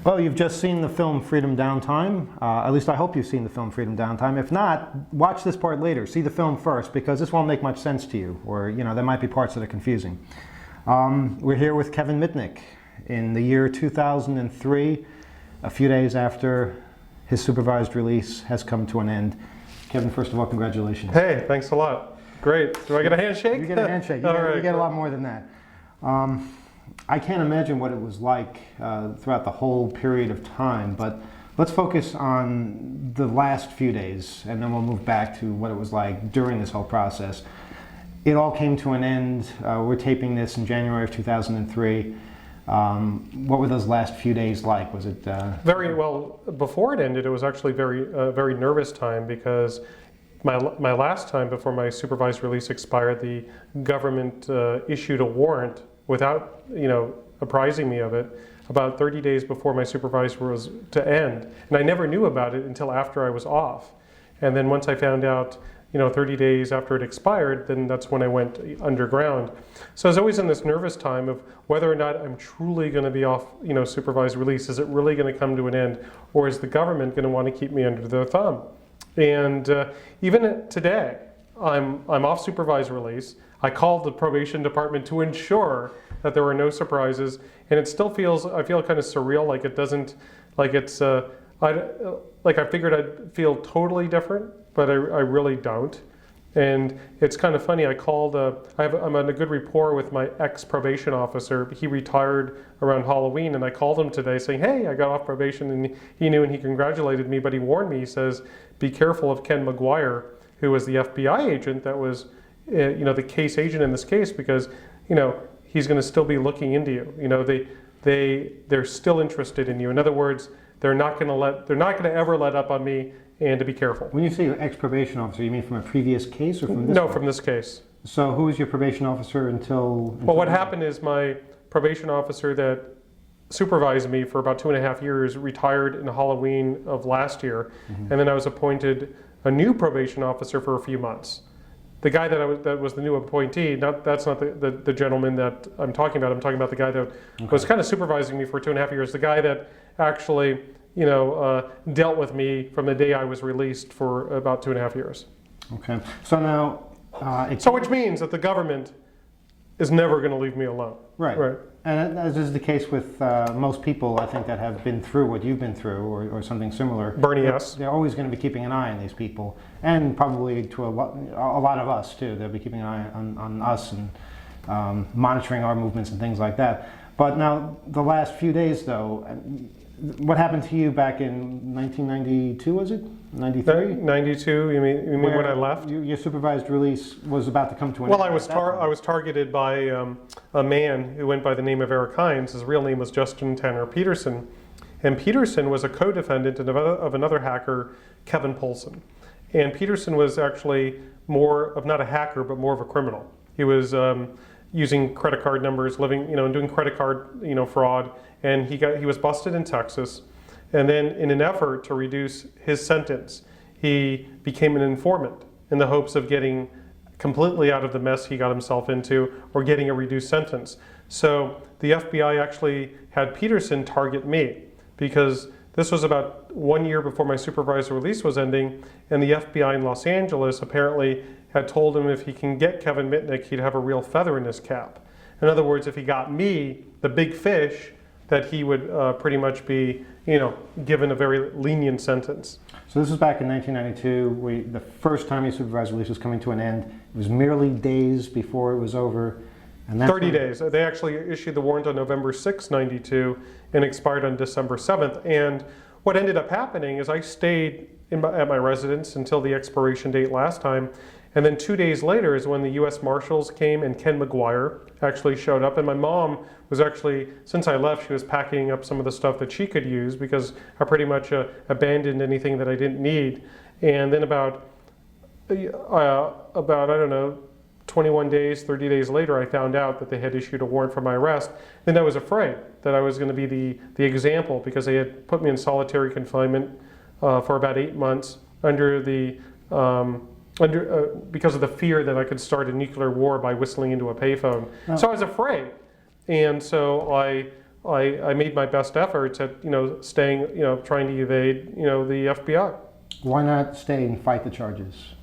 Well, you've just seen the film Freedom Downtime. At least I hope you've seen the film Freedom Downtime. If not, watch this part later. See the film first, because this won't make much sense to you, or there might be parts that are confusing. We're here with Kevin Mitnick in the year 2003, a few days after his supervised release has come to an end. Kevin, first of all, congratulations. Hey, thanks a lot. Great. Do I get a handshake? You get a handshake. You get a lot more than that. I can't imagine what it was like throughout the whole period of time, but let's focus on the last few days, and then we'll move back to what it was like during this whole process. It all came to an end. We're taping this in January of 2003. What were those last few days like? Was it very well? Before it ended, it was actually very nervous time, because my last time before my supervised release expired, the government issued a warrant without apprising me of it about 30 days before my supervised was to end, and I never knew about it until after I was off. And then once I found out 30 days after it expired, then that's when I went underground. So I was always in this nervous time of whether or not I'm truly going to be off, supervised release. Is it really going to come to an end, or is the government going to want to keep me under their thumb? And even today, I'm off supervised release. I called the probation department to ensure that there were no surprises, and it still I feel kind of surreal, like it doesn't, like it's, I figured I'd feel totally different, but I really don't. And it's kind of funny, I called, I'm on a good rapport with my ex-probation officer. He retired around Halloween, and I called him today saying, hey, I got off probation, and he knew, and he congratulated me, but he warned me, he says, be careful of Ken McGuire, who was the FBI agent that was, the case agent in this case, because, he's going to still be looking into you. They're still interested in you. In other words, they're not going to ever let up on me, and to be careful. When you say ex-probation officer, you mean from a previous case or from this No, one? From this case. So who was your probation officer until Well, what happened is my probation officer that supervised me for about 2.5 years retired in Halloween of last year, and then I was appointed a new probation officer for a few months. The guy that was the new appointee, that's not the gentleman that I'm talking about. I'm talking about the guy that was kind of supervising me for 2.5 years. The guy that actually dealt with me from the day I was released for about 2.5 years. Okay. So now... which means that the government is never going to leave me alone. Right. Right. And as is the case with most people, I think, that have been through what you've been through, or something similar. Bernie, yes. They're always going to be keeping an eye on these people, and probably to a lot of us, too. They'll be keeping an eye on us and monitoring our movements and things like that. But now, the last few days, though, what happened to you back in 1992, was it? 93? 92, you mean when I left? Your supervised release was about to come to an end. Well, I was targeted by a man who went by the name of Eric Hines. His real name was Justin Tanner Peterson. And Peterson was a co-defendant of another hacker, Kevin Polson. And Peterson was actually more of, not a hacker, but more of a criminal. He was using credit card numbers, and doing credit card, fraud. And he was busted in Texas. And then in an effort to reduce his sentence, he became an informant in the hopes of getting completely out of the mess he got himself into, or getting a reduced sentence. So the FBI actually had Peterson target me, because this was about 1 year before my supervised release was ending, and the FBI in Los Angeles apparently had told him if he can get Kevin Mitnick, he'd have a real feather in his cap. In other words, if he got me, the big fish, that he would pretty much be, given a very lenient sentence. So this was back in 1992. The first time your supervised release was coming to an end. It was merely days before it was over. And 30 days. They actually issued the warrant on November 6, 92, and expired on December 7th. And what ended up happening is I stayed at my residence until the expiration date last time. And then 2 days later is when the U.S. Marshals came, and Ken McGuire actually showed up. And my mom was actually, since I left, she was packing up some of the stuff that she could use, because I pretty much abandoned anything that I didn't need. And then about I don't know, 21 days, 30 days later, I found out that they had issued a warrant for my arrest. Then I was afraid that I was going to be the example, because they had put me in solitary confinement for about 8 months under the because of the fear that I could start a nuclear war by whistling into a payphone. Oh. So I was afraid. And so I I made my best efforts at staying trying to evade the FBI. Why not stay and fight the charges?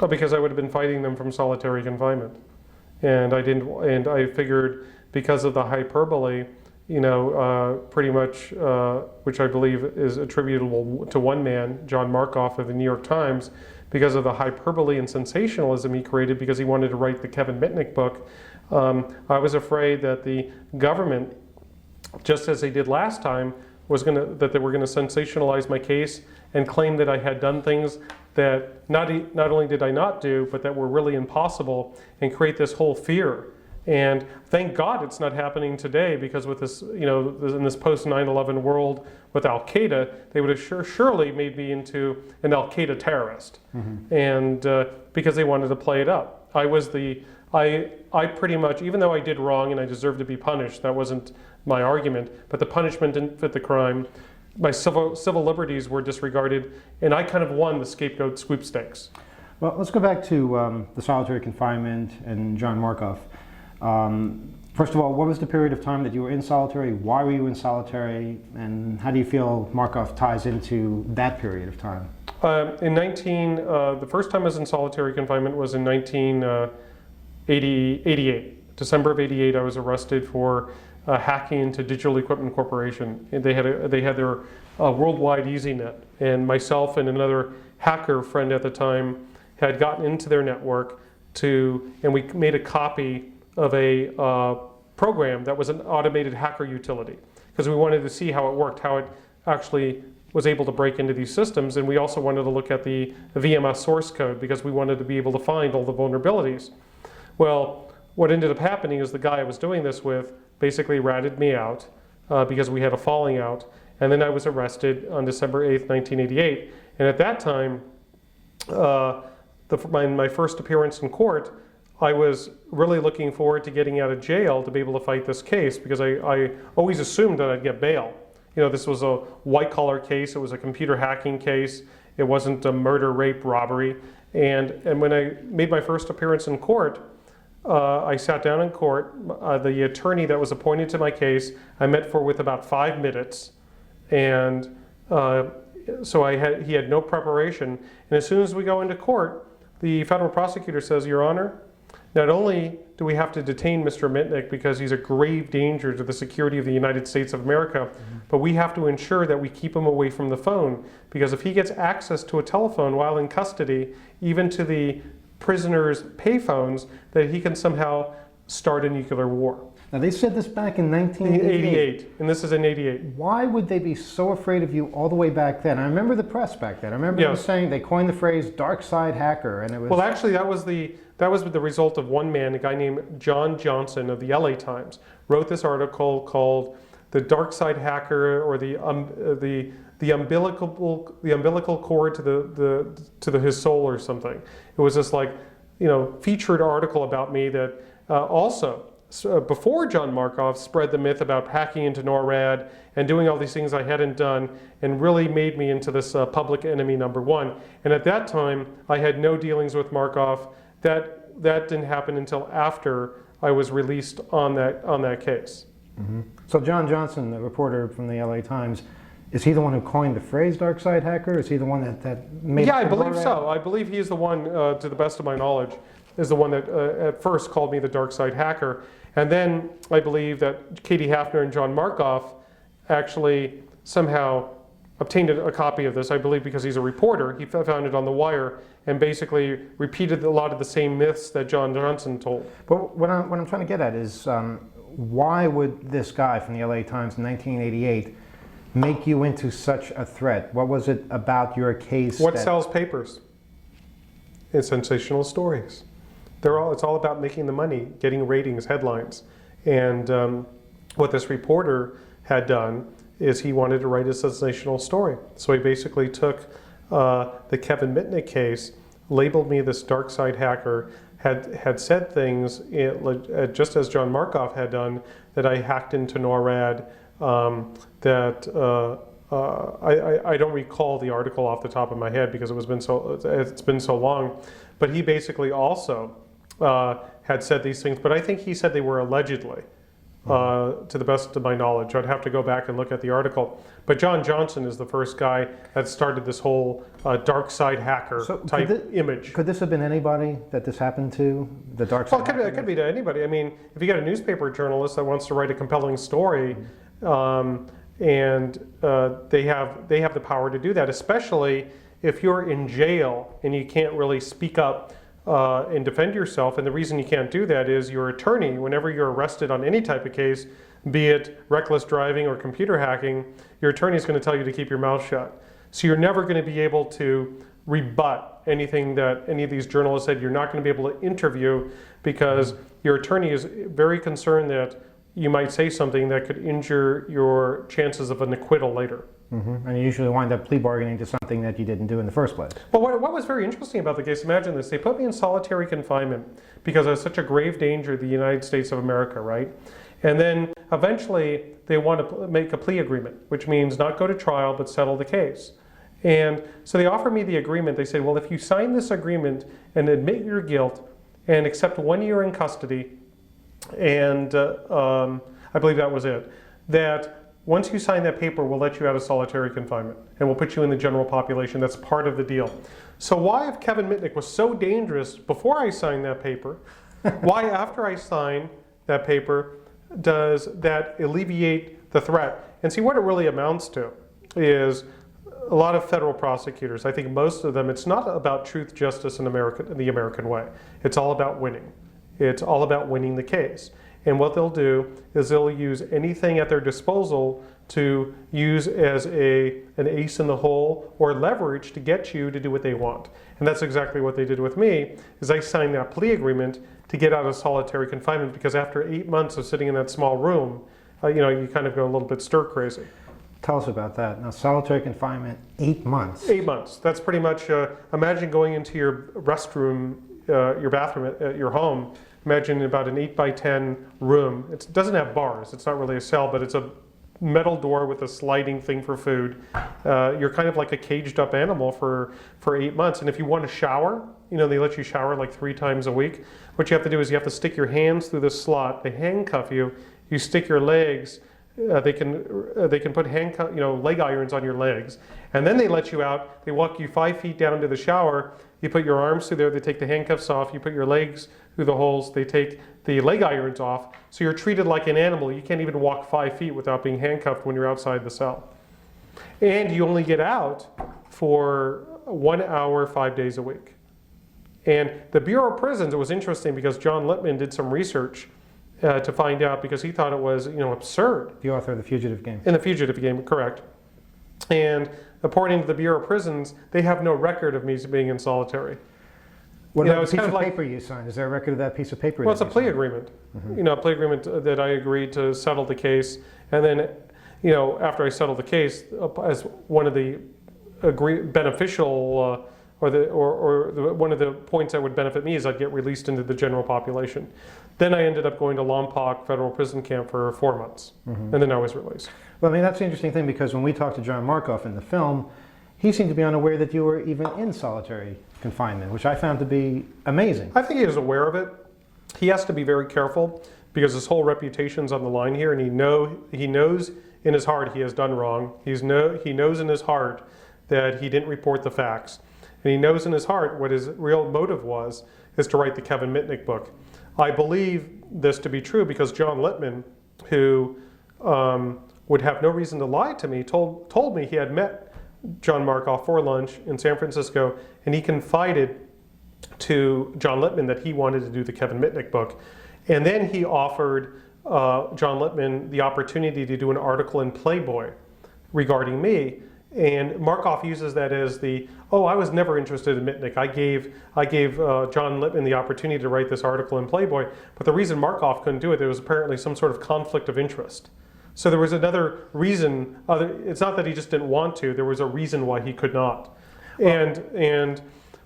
Oh, because I would have been fighting them from solitary confinement, and I didn't. And I figured because of the hyperbole, pretty much, which I believe is attributable to one man, John Markoff of the New York Times, because of the hyperbole and sensationalism he created because he wanted to write the Kevin Mitnick book. I was afraid that the government, just as they did last time, that they were going to sensationalize my case and claim that I had done things that not only did I not do, but that were really impossible, and create this whole fear. And thank God it's not happening today, because with this, in this post 9/11 world with Al Qaeda, they would have surely made me into an Al Qaeda terrorist, and because they wanted to play it up. I pretty much, even though I did wrong and I deserved to be punished, that wasn't my argument, but the punishment didn't fit the crime. My civil liberties were disregarded, and I kind of won the scapegoat sweepstakes. Well, let's go back to the solitary confinement and John Markoff. First of all, what was the period of time that you were in solitary? Why were you in solitary? And how do you feel Markoff ties into that period of time? The first time I was in solitary confinement was in 1988. December of '88, I was arrested for hacking into Digital Equipment Corporation. And they had their worldwide EasyNet, and myself and another hacker friend at the time had gotten into their network and we made a copy of a program that was an automated hacker utility, because we wanted to see how it worked, how it actually was able to break into these systems, and we also wanted to look at the VMS source code because we wanted to be able to find all the vulnerabilities. Well, what ended up happening is the guy I was doing this with basically ratted me out because we had a falling out, and then I was arrested on December 8th, 1988, and at that time, my first appearance in court, I was really looking forward to getting out of jail to be able to fight this case, because I always assumed that I'd get bail. This was a white-collar case. It was a computer hacking case. It wasn't a murder, rape, robbery. And when I made my first appearance in court, I sat down in court. The attorney that was appointed to my case, I met with about 5 minutes, and so he had no preparation. And as soon as we go into court, the federal prosecutor says, "Your Honor, not only do we have to detain Mr. Mitnick because he's a grave danger to the security of the United States of America, but we have to ensure that we keep him away from the phone, because if he gets access to a telephone while in custody, even to the prisoners' payphones, that he can somehow start a nuclear war." Now, they said this back in 1988. And this is in '88. Why would they be so afraid of you all the way back then? I remember the press back then. I remember them saying, they coined the phrase "dark side hacker," and it was... Well, actually, that was the result of one man, a guy named John Johnson of the LA Times, wrote this article called "The Dark Side Hacker," or the umbilical cord to his soul, or something. It was this featured article about me that before John Markoff spread the myth about hacking into NORAD and doing all these things I hadn't done, and really made me into this public enemy number one. And at that time, I had no dealings with Markoff. That didn't happen until after I was released on that case. Mm-hmm. So John Johnson, the reporter from the LA Times, is he the one who coined the phrase "dark side hacker"? Is he the one that made? Yeah, I believe so. I believe he is the one, to the best of my knowledge, is the one that at first called me the dark side hacker. And then I believe that Katie Hafner and John Markoff actually somehow obtained a copy of this, I believe because he's a reporter. He found it on The Wire and basically repeated a lot of the same myths that John Johnson told. But what I'm trying to get at is, why would this guy from the LA Times in 1988 make you into such a threat? What was it about your case? What sells papers? It's sensational stories. It's all about making the money, getting ratings, headlines. And what this reporter had done is he wanted to write a sensational story. So he basically took the Kevin Mitnick case, labeled me this dark side hacker, had said things, just as John Markoff had done, that I hacked into NORAD, I don't recall the article off the top of my head because it's been so long, but he basically also had said these things, but I think he said they were allegedly. to the best of my knowledge. I'd have to go back and look at the article. But John Johnson is the first guy that started this whole dark side hacker type image. Could this have been anybody that this happened to? The dark side. Well, it could be to anybody. I mean, if you get a newspaper journalist that wants to write a compelling story, and they have the power to do that, especially if you're in jail and you can't really speak up and defend yourself. And the reason you can't do that is your attorney, whenever you're arrested on any type of case, be it reckless driving or computer hacking, your attorney is going to tell you to keep your mouth shut. So you're never going to be able to rebut anything that any of these journalists said. You're not going to be able to interview because your attorney is very concerned that you might say something that could injure your chances of an acquittal later. Mm-hmm. And you usually wind up plea bargaining to something that you didn't do in the first place. But what was very interesting about the case, imagine this, they put me in solitary confinement because I was such a grave danger to the United States of America, right? And then eventually they want to make a plea agreement, which means not go to trial but settle the case. And so they offered me the agreement. They said, well, if you sign this agreement and admit your guilt and accept 1 year in custody, and I believe that was it, that once you sign that paper, we'll let you out of solitary confinement and we'll put you in the general population. That's part of the deal. So why, if Kevin Mitnick was so dangerous before I signed that paper, why after I sign that paper does that alleviate the threat? And see, what it really amounts to is a lot of federal prosecutors, I think most of them, it's not about truth, justice, in the American way. It's all about winning. It's all about winning the case. And what they'll do is they'll use anything at their disposal to use as an ace in the hole or leverage to get you to do what they want. And that's exactly what they did with me, is I signed that plea agreement to get out of solitary confinement because after 8 months of sitting in that small room, you kind of go a little bit stir crazy. Tell us about that. Now, solitary confinement, 8 months. 8 months. That's pretty much, imagine going into your restroom, your bathroom at your home. Imagine about an 8 by 10 room. It doesn't have bars. It's not really a cell, but it's a metal door with a sliding thing for food. You're kind of like a caged up animal for 8 months. And if you want to shower, they let you shower like 3 times a week. What you have to do is you have to stick your hands through this slot. They handcuff you. You stick your legs. They can put leg irons on your legs, and then they let you out. They walk you 5 feet down to the shower. You put your arms through there. They take the handcuffs off. You put your legs through the holes. They take the leg irons off. So you're treated like an animal. You can't even walk 5 feet without being handcuffed when you're outside the cell. And you only get out for 1 hour, 5 days a week. And the Bureau of Prisons, it was interesting because John Lippman did some research to find out, because he thought it was absurd. The author of The Fugitive Game. In The Fugitive Game, correct. And according to the Bureau of Prisons, they have no record of me being in solitary. What about the piece of paper you signed? Is there a record of that piece of paper? Well, it's a plea agreement. Mm-hmm. A plea agreement that I agreed to settle the case. And then, after I settled the case, as one of the beneficial one of the points that would benefit me is I'd get released into the general population. Then I ended up going to Lompoc Federal Prison Camp for 4 months, and then I was released. Well, that's the interesting thing, because when we talked to John Markoff in the film, he seemed to be unaware that you were even in solitary confinement, which I found to be amazing. I think he is aware of it. He has to be very careful because his whole reputation's on the line here, and he knows in his heart he has done wrong. He knows in his heart that he didn't report the facts. And he knows in his heart what his real motive is to write the Kevin Mitnick book. I believe this to be true because John Lippman, who would have no reason to lie to me, told me he had met John Markoff for lunch in San Francisco, and he confided to John Lippman that he wanted to do the Kevin Mitnick book. And then he offered John Lippman the opportunity to do an article in Playboy regarding me. And Markoff uses that as I was never interested in Mitnick. I gave John Lippman the opportunity to write this article in Playboy, but the reason Markoff couldn't do it, there was apparently some sort of conflict of interest. So there was another reason. It's not that he just didn't want to. There was a reason why he could not. And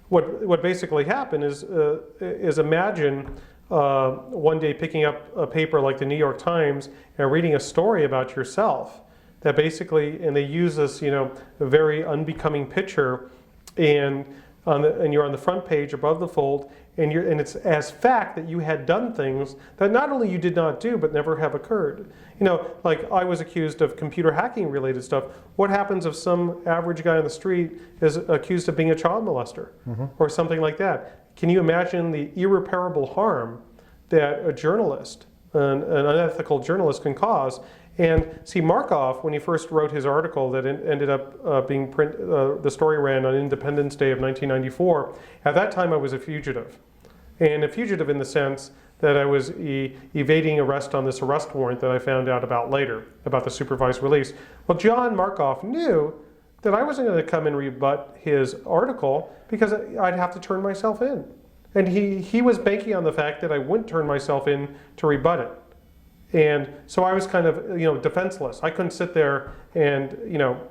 what basically happened is imagine one day picking up a paper like the New York Times and reading a story about yourself. That basically, and they use this, a very unbecoming picture, and you're on the front page above the fold, and it's as fact that you had done things that not only you did not do, but never have occurred. Like I was accused of computer hacking related stuff. What happens if some average guy on the street is accused of being a child molester or something like that? Can you imagine the irreparable harm that a journalist, an unethical journalist, can cause? And see, Markov, when he first wrote his article that ended up being the story ran on Independence Day of 1994, at that time I was a fugitive. And a fugitive in the sense that I was evading arrest on this arrest warrant that I found out about later, about the supervised release. Well, John Markov knew that I wasn't going to come and rebut his article because I'd have to turn myself in. And he was banking on the fact that I wouldn't turn myself in to rebut it. And so I was kind of, defenseless. I couldn't sit there and,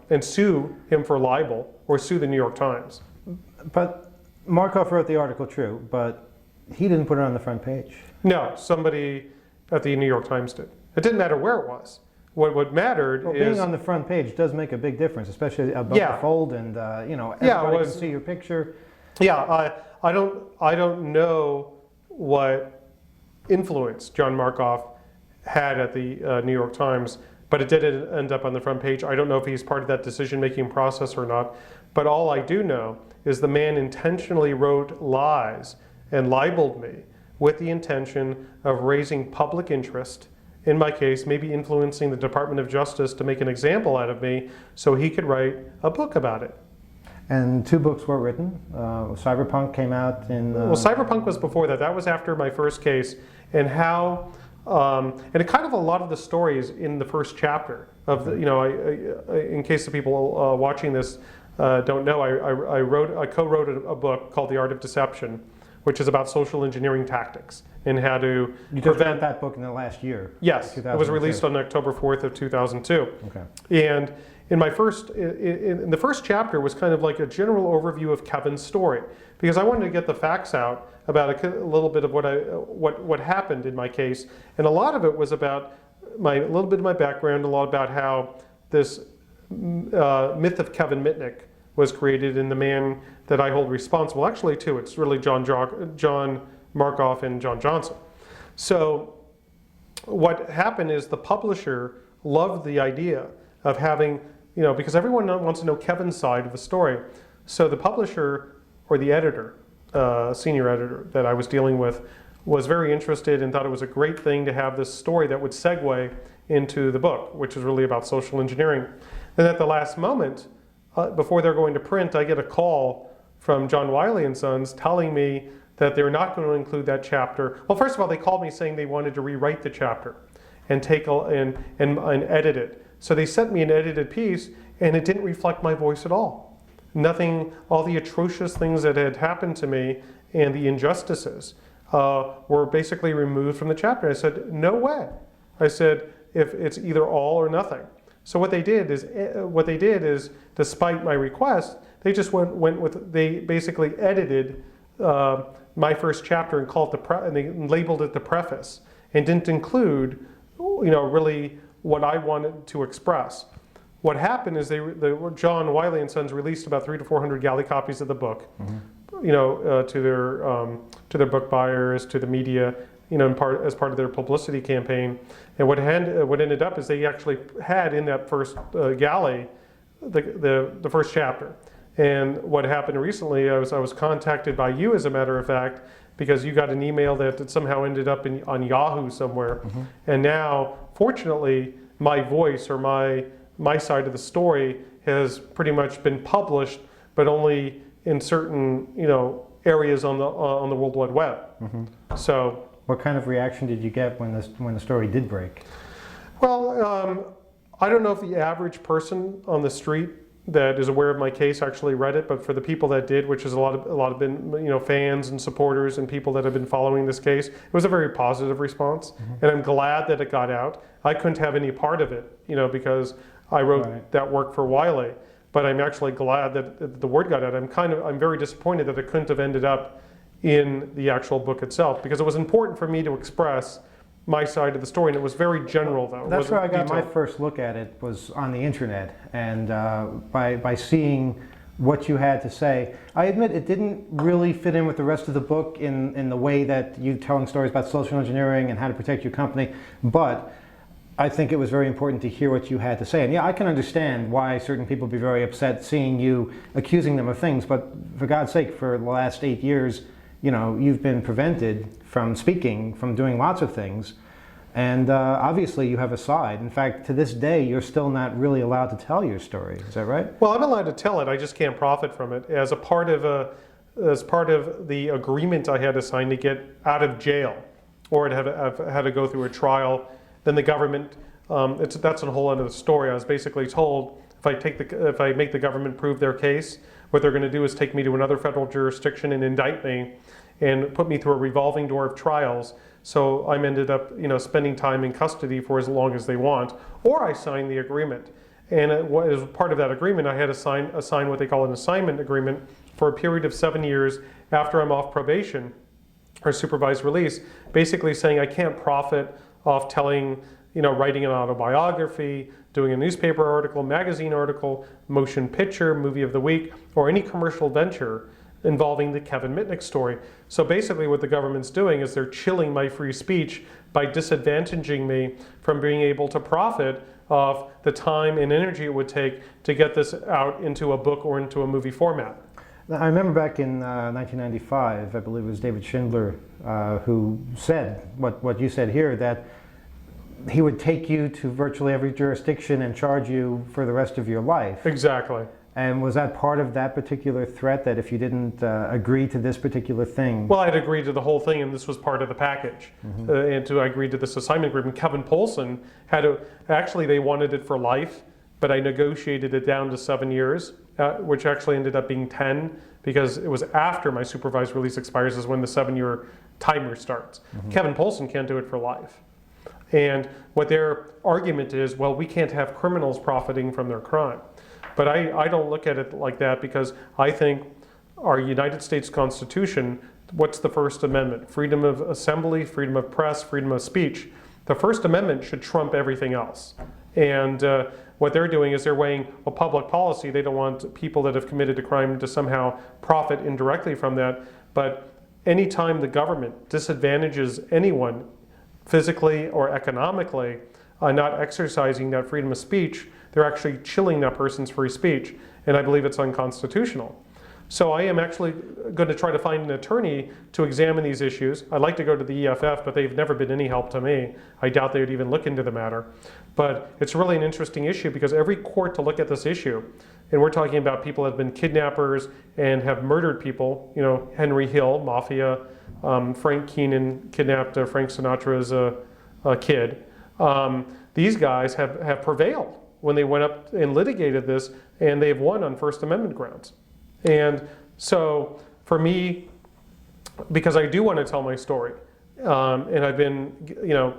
and sue him for libel or sue the New York Times. But Markov wrote the article, true, but he didn't put it on the front page. No, somebody at the New York Times did. It didn't matter where it was. What mattered is being on the front page does make a big difference, especially about the fold and everybody can see your picture. Yeah, I don't know what influence John Markov had at the New York Times, but it did end up on the front page. I don't know if he's part of that decision-making process or not, but all I do know is the man intentionally wrote lies and libeled me with the intention of raising public interest, in my case, maybe influencing the Department of Justice to make an example out of me so he could write a book about it. And 2 books were written. Cyberpunk came out in... Well, Cyberpunk was before that. That was after my first case, and how... and it kind of a lot of the stories in the first chapter of the, in case the people watching this don't know, I co-wrote a book called The Art of Deception, which is about social engineering tactics and how to prevent that book in the last year. Yes, it was released on October 4th of 2002. Okay. And in the first chapter was kind of like a general overview of Kevin's story, because I wanted to get the facts out about a little bit of what happened in my case, and a lot of it was about a little bit of my background, a lot about how this myth of Kevin Mitnick was created, and the man that I hold responsible, actually two, it's really John Markov and John Johnson. So what happened is the publisher loved the idea of having, because everyone wants to know Kevin's side of the story. So the publisher or the editor, senior editor that I was dealing with, was very interested and thought it was a great thing to have this story that would segue into the book, which is really about social engineering. Then at the last moment, before they're going to print, I get a call from John Wiley & Sons telling me that they're not going to include that chapter. Well, first of all, they called me saying they wanted to rewrite the chapter and and edit it. So they sent me an edited piece, and it didn't reflect my voice at all. Nothing, all the atrocious things that had happened to me and the injustices were basically removed from the chapter. I said, no way. I said, if it's either all or nothing. So what they did is, despite my request, they just they basically edited my first chapter and called and they labeled it the preface, and didn't include, really what I wanted to express. What happened is John Wiley & Sons released about 300 to 400 galley copies of the book, to their book buyers, to the media, as part of their publicity campaign. And what ended up is they actually had in that first galley the first chapter. And what happened recently, I was contacted by you, as a matter of fact, because you got an email that somehow ended up on Yahoo somewhere. And now, fortunately, my voice or my side of the story has pretty much been published, but only in certain areas on the World Wide Web. So, what kind of reaction did you get when the story did break? Well, I don't know if the average person on the street that is aware of my case actually read it, but for the people that did, which is a lot of been fans and supporters and people that have been following this case, it was a very positive response, and I'm glad that it got out. I couldn't have any part of it, because I wrote that work for Wiley, but I'm actually glad that the word got out. I'm very disappointed that it couldn't have ended up in the actual book itself, because it was important for me to express my side of the story, and it was very general, though. That's where I got my first look at it, was on the internet, and by seeing what you had to say. I admit it didn't really fit in with the rest of the book in the way that you telling stories about social engineering and how to protect your company, but I think it was very important to hear what you had to say. And yeah, I can understand why certain people would be very upset seeing you accusing them of things, but for God's sake, for the last 8 years, you know, you've been prevented from speaking, from doing lots of things. And obviously you have a side. In fact, to this day, you're still not really allowed to tell your story. Is that right? Well, I'm allowed to tell it. I just can't profit from it. As part of the agreement I had to sign to get out of jail, or I've had to go through a trial, then the government. That's a whole other story. I was basically told if I make the government prove their case, what they're going to do is take me to another federal jurisdiction and indict me, and put me through a revolving door of trials. So I'm ended up, spending time in custody for as long as they want, or I signed the agreement. And as part of that agreement, I had to sign what they call an assignment agreement for a period of 7 years after I'm off probation or supervised release, basically saying I can't profit off telling, writing an autobiography, doing a newspaper article, magazine article, motion picture, movie of the week, or any commercial venture involving the Kevin Mitnick story. So basically what the government's doing is they're chilling my free speech by disadvantaging me from being able to profit off the time and energy it would take to get this out into a book or into a movie format. I remember back in 1995, I believe it was David Schindler who said what you said here, that he would take you to virtually every jurisdiction and charge you for the rest of your life. Exactly. And was that part of that particular threat, that if you didn't agree to this particular thing? Well, I'd agreed to the whole thing, and this was part of the package. I agreed to this assignment agreement. Kevin Poulsen actually they wanted it for life, but I negotiated it down to 7 years, which actually ended up being 10, because it was after my supervised release expires is when the 7-year timer starts. Kevin Poulsen can't do it for life. And what their argument is, well, we can't have criminals profiting from their crime. But I don't look at it like that, because I think our United States Constitution, what's the First Amendment? Freedom of assembly, freedom of press, freedom of speech. The First Amendment should trump everything else. And what they're doing is they're weighing a public policy. They don't want people that have committed a crime to somehow profit indirectly from that. But anytime the government disadvantages anyone physically or economically not exercising that freedom of speech, they're actually chilling that person's free speech, and I believe it's unconstitutional. So I am actually going to try to find an attorney to examine these issues. I'd like to go to the EFF, but they've never been any help to me. I doubt they would even look into the matter. But it's really an interesting issue, because every court to look at this issue, and we're talking about people that have been kidnappers and have murdered people, Henry Hill, Mafia, Frank Keenan kidnapped Frank Sinatra's kid. These guys have prevailed when they went up and litigated this, and they've won on First Amendment grounds. And so for me, because I do want to tell my story, and I've been,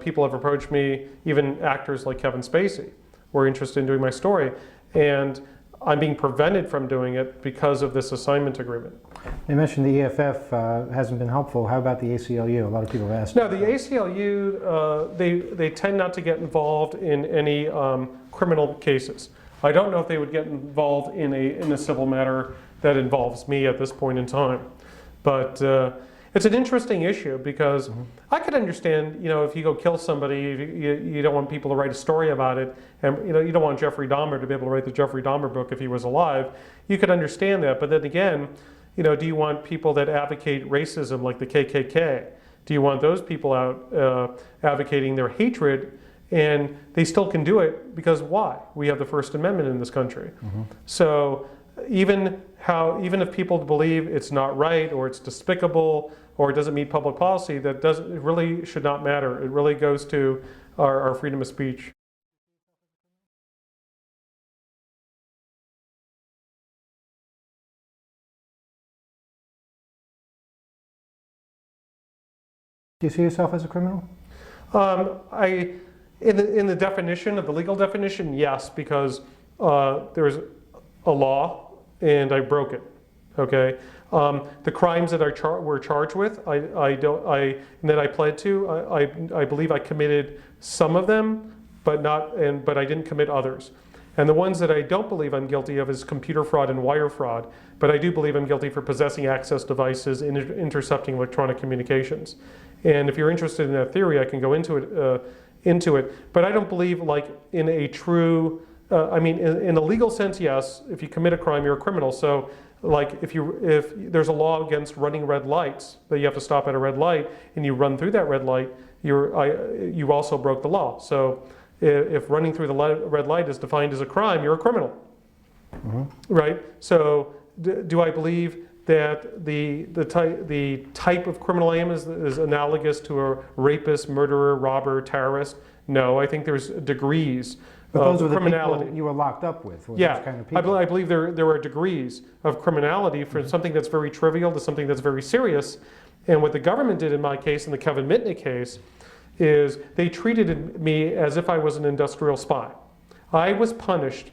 people have approached me, even actors like Kevin Spacey were interested in doing my story, and I'm being prevented from doing it because of this assignment agreement. You mentioned the EFF hasn't been helpful. How about the ACLU? A lot of people have asked. No, the ACLU, they tend not to get involved in any criminal cases. I don't know if they would get involved in a civil matter that involves me at this point in time. But it's an interesting issue, because I could understand, if you go kill somebody, you don't want people to write a story about it, and you don't want Jeffrey Dahmer to be able to write the Jeffrey Dahmer book if he was alive. You could understand that, but then again, do you want people that advocate racism like the KKK? Do you want those people out advocating their hatred? And they still can do it, because why? We have the First Amendment in this country. So even if people believe it's not right, or it's despicable, or it doesn't meet public policy, it really should not matter. It really goes to our freedom of speech. Do you see yourself as a criminal? In the definition of the legal definition, yes, because there's a law and I broke it. Okay, the crimes that we're charged with, that I pled to, I believe I committed some of them, but I didn't commit others. And the ones that I don't believe I'm guilty of is computer fraud and wire fraud. But I do believe I'm guilty for possessing access devices and intercepting electronic communications. And if you're interested in that theory, I can go into it. But I don't believe, like, in a true, in a legal sense, yes. If you commit a crime, you're a criminal. So, like, if there's a law against running red lights, that you have to stop at a red light, and you run through that red light, you also broke the law. So, if running through the red light is defined as a crime, you're a criminal, right? So, do I believe that the type of criminal I am is analogous to a rapist, murderer, robber, terrorist? No, I think there's degrees but those of were the criminality. people you were locked up with. Yeah, those kind of people. I believe there are degrees of criminality from something that's very trivial to something that's very serious. And what the government did in my case, in the Kevin Mitnick case, is they treated me as if I was an industrial spy. I was punished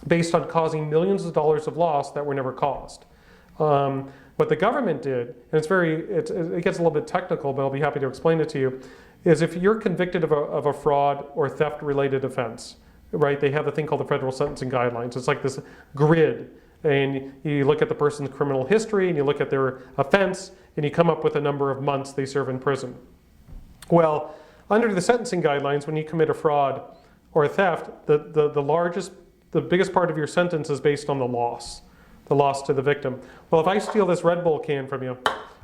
based on causing millions of dollars of loss that were never caused. What the government did, and it gets a little bit technical, but I'll be happy to explain it to you, is if you're convicted of a fraud or theft-related offense, right? They have a thing called the Federal Sentencing Guidelines. It's like this grid, and you look at the person's criminal history, and you look at their offense, and you come up with a number of months they serve in prison. Well, under the sentencing guidelines, when you commit a fraud or a theft, the biggest part of your sentence is based on the loss to the victim. Well, if I steal this Red Bull can from you,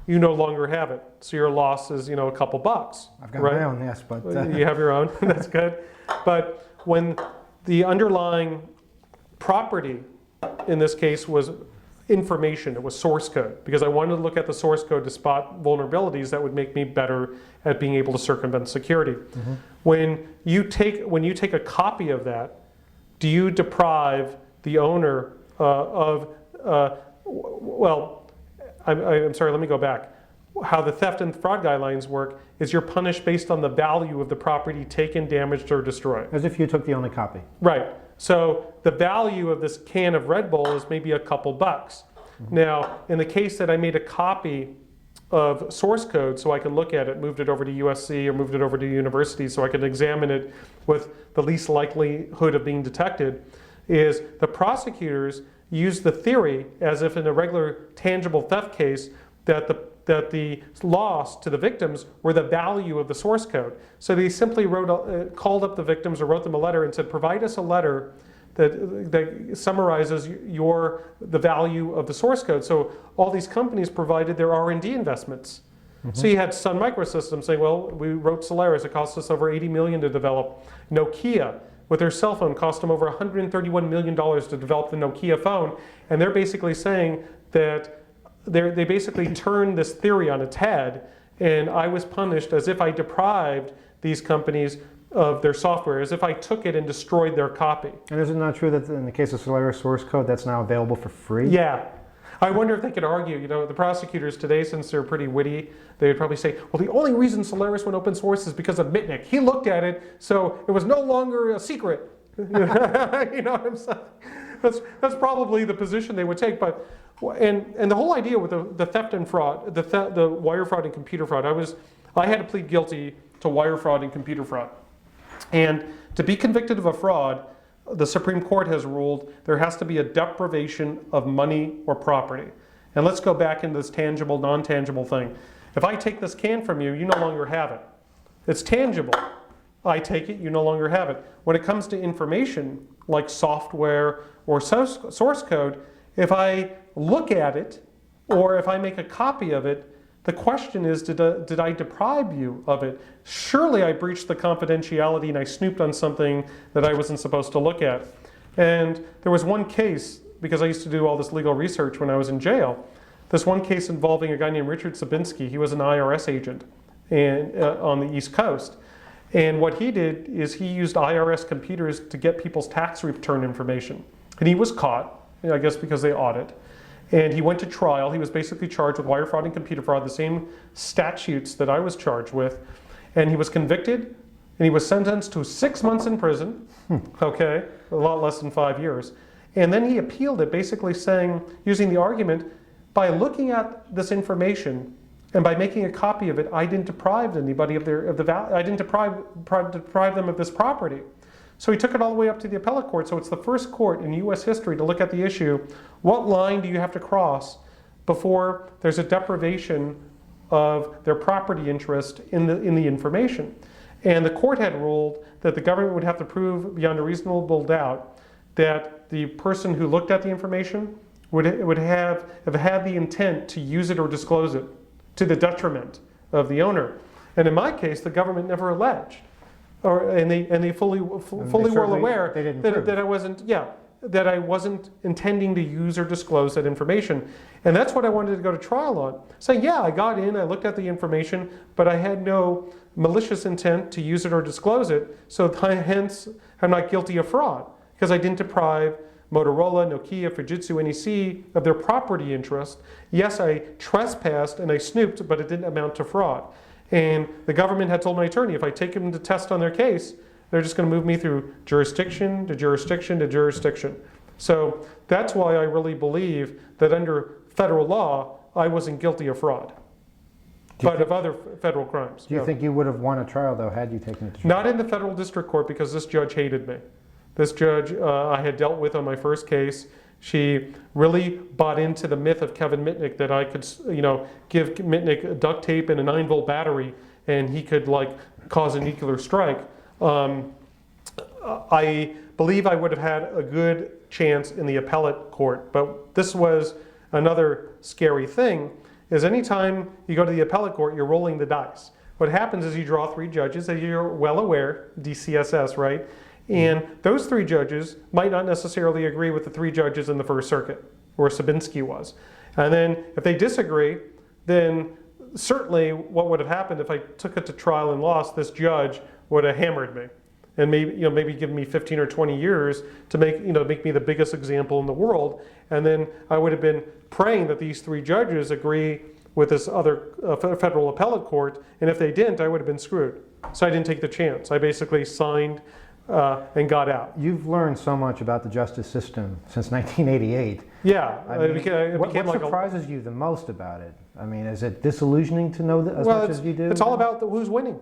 you no longer have it. So your loss is, a couple bucks. I've got right? my own, yes, but... You have your own, that's good. But when the underlying property, in this case, was information, it was source code, because I wanted to look at the source code to spot vulnerabilities that would make me better at being able to circumvent security. When you take a copy of that, do you deprive the owner I'm sorry, let me go back. How the theft and fraud guidelines work is you're punished based on the value of the property taken, damaged, or destroyed. As if you took the only copy. Right. So the value of this can of Red Bull is maybe a couple bucks. Now, in the case that I made a copy of source code so I could look at it, moved it over to USC or moved it over to university so I could examine it with the least likelihood of being detected, is the prosecutors use the theory as if in a regular tangible theft case that the loss to the victims were the value of the source code. So they simply called up the victims or wrote them a letter and said, provide us a letter that summarizes the value of the source code. So all these companies provided their R&D investments. So you had Sun Microsystems saying, well, we wrote Solaris, it cost us over $80 million to develop. Nokia, with their cell phone, cost them over $131 million to develop the Nokia phone. And they're basically saying that they basically turned this theory on its head, and I was punished as if I deprived these companies of their software, as if I took it and destroyed their copy. And is it not true that in the case of Solaris source code, that's now available for free? Yeah. I wonder if they could argue, the prosecutors today, since they're pretty witty, they would probably say, well, the only reason Solaris went open source is because of Mitnick. He looked at it, so it was no longer a secret. You know what I'm saying? That's probably the position they would take. But and the whole idea with the theft and fraud, the wire fraud and computer fraud, I had to plead guilty to wire fraud and computer fraud. And to be convicted of a fraud, the Supreme Court has ruled there has to be a deprivation of money or property. And let's go back into this tangible, non-tangible thing. If I take this can from you, you no longer have it. It's tangible. I take it, you no longer have it. When it comes to information, like software or source code, if I look at it, or if I make a copy of it, the question is, did I deprive you of it? Surely I breached the confidentiality and I snooped on something that I wasn't supposed to look at. And there was one case, because I used to do all this legal research when I was in jail, this one case involving a guy named Richard Sabinski. He was an IRS agent on the East Coast. And what he did is he used IRS computers to get people's tax return information. And he was caught, I guess because they audit. And he went to trial. He was basically charged with wire fraud and computer fraud, the same statutes that I was charged with. And he was convicted, and he was sentenced to 6 months in prison, okay, a lot less than 5 years. And then he appealed it, basically saying, using the argument, by looking at this information and by making a copy of it, I didn't deprive anybody of the value. I didn't deprive them of this property. So he took it all the way up to the appellate court. So it's the first court in U.S. history to look at the issue, what line do you have to cross before there's a deprivation of their property interest in the information? And the court had ruled that the government would have to prove beyond a reasonable doubt that the person who looked at the information would have had the intent to use it or disclose it to the detriment of the owner. And in my case, the government never alleged, and they fully were aware that I wasn't intending to use or disclose that information. And that's what I wanted to go to trial on. Saying, yeah, I got in, I looked at the information, but I had no malicious intent to use it or disclose it, so hence I'm not guilty of fraud, because I didn't deprive Motorola, Nokia, Fujitsu, NEC of their property interest. Yes, I trespassed and I snooped, but it didn't amount to fraud. And the government had told my attorney, if I take them to test on their case, they're just going to move me through jurisdiction to jurisdiction to jurisdiction. So that's why I really believe that under federal law, I wasn't guilty of fraud, but of other federal crimes. Do you think you would have won a trial, though, had you taken it to trial? Not in the federal district court, because this judge hated me. This judge I had dealt with on my first case. She really bought into the myth of Kevin Mitnick that I could, give Mitnick duct tape and a 9-volt battery, and he could cause a nuclear strike. I believe I would have had a good chance in the appellate court, but this was another scary thing. Is anytime you go to the appellate court, you're rolling the dice. What happens is you draw 3 judges, as you're well aware, DCSS, right? And those 3 judges might not necessarily agree with the 3 judges in the First Circuit, where Sabinski was. And then if they disagree, then certainly what would have happened if I took it to trial and lost, this judge would have hammered me and maybe give me 15 or 20 years to make me the biggest example in the world. And then I would have been praying that these 3 judges agree with this other federal appellate court, and if they didn't, I would have been screwed. So I didn't take the chance. I basically signed and got out. You've learned so much about the justice system since 1988. Yeah. What surprises you the most about it? I mean, is it disillusioning to know that as much as you do? It's all about who's winning.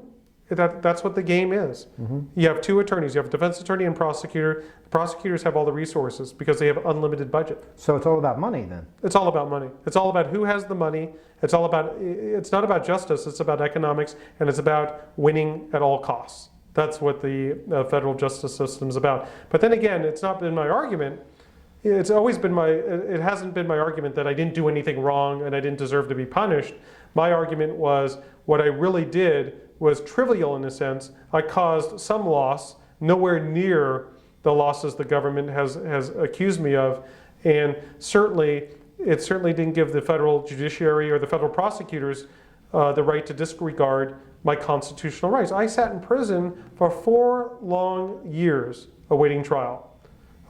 That's what the game is. Mm-hmm. You have 2 attorneys. You have a defense attorney and prosecutor. The prosecutors have all the resources because they have unlimited budget. So it's all about money then? It's all about money. It's all about who has the money. It's not about justice. It's about economics, and it's about winning at all costs. That's what the federal justice system is about. But then again, it's not been my argument. It hasn't been my argument that I didn't do anything wrong and I didn't deserve to be punished. My argument was what I really did was trivial in a sense. I caused some loss, nowhere near the losses the government has accused me of. And it certainly didn't give the federal judiciary or the federal prosecutors the right to disregard my constitutional rights. I sat in prison for 4 long years awaiting trial.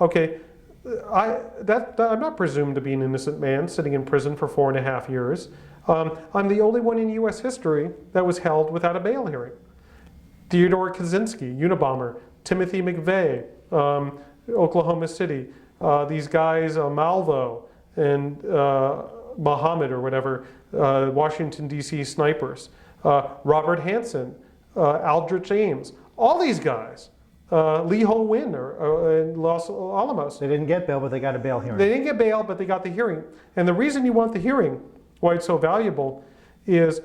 Okay, I'm not presumed to be an innocent man sitting in prison for 4.5 years. I'm the only one in U.S. history that was held without a bail hearing. Theodore Kaczynski, Unabomber, Timothy McVeigh, Oklahoma City, these guys, Malvo and Muhammad or whatever, Washington, D.C. snipers, Robert Hansen, Aldrich Ames, all these guys, Lee Ho Win in Los Alamos. They didn't get bail, but they got a bail hearing. They didn't get bail, but they got the hearing. And the reason you want the hearing, why it's so valuable, is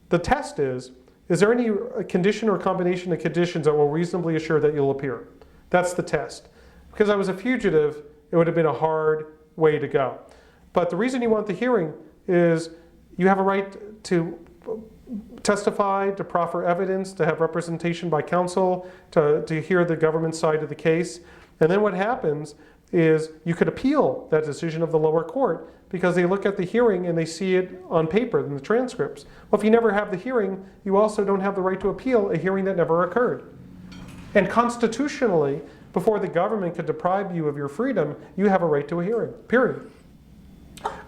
the test is there any condition or combination of conditions that will reasonably assure that you'll appear? That's the test. Because I was a fugitive, it would have been a hard way to go. But the reason you want the hearing is you have a right to testify, to proffer evidence, to have representation by counsel, to hear the government side of the case. And then what happens is you could appeal that decision of the lower court because they look at the hearing and they see it on paper in the transcripts. Well, if you never have the hearing, you also don't have the right to appeal a hearing that never occurred. And constitutionally, before the government could deprive you of your freedom, you have a right to a hearing, period.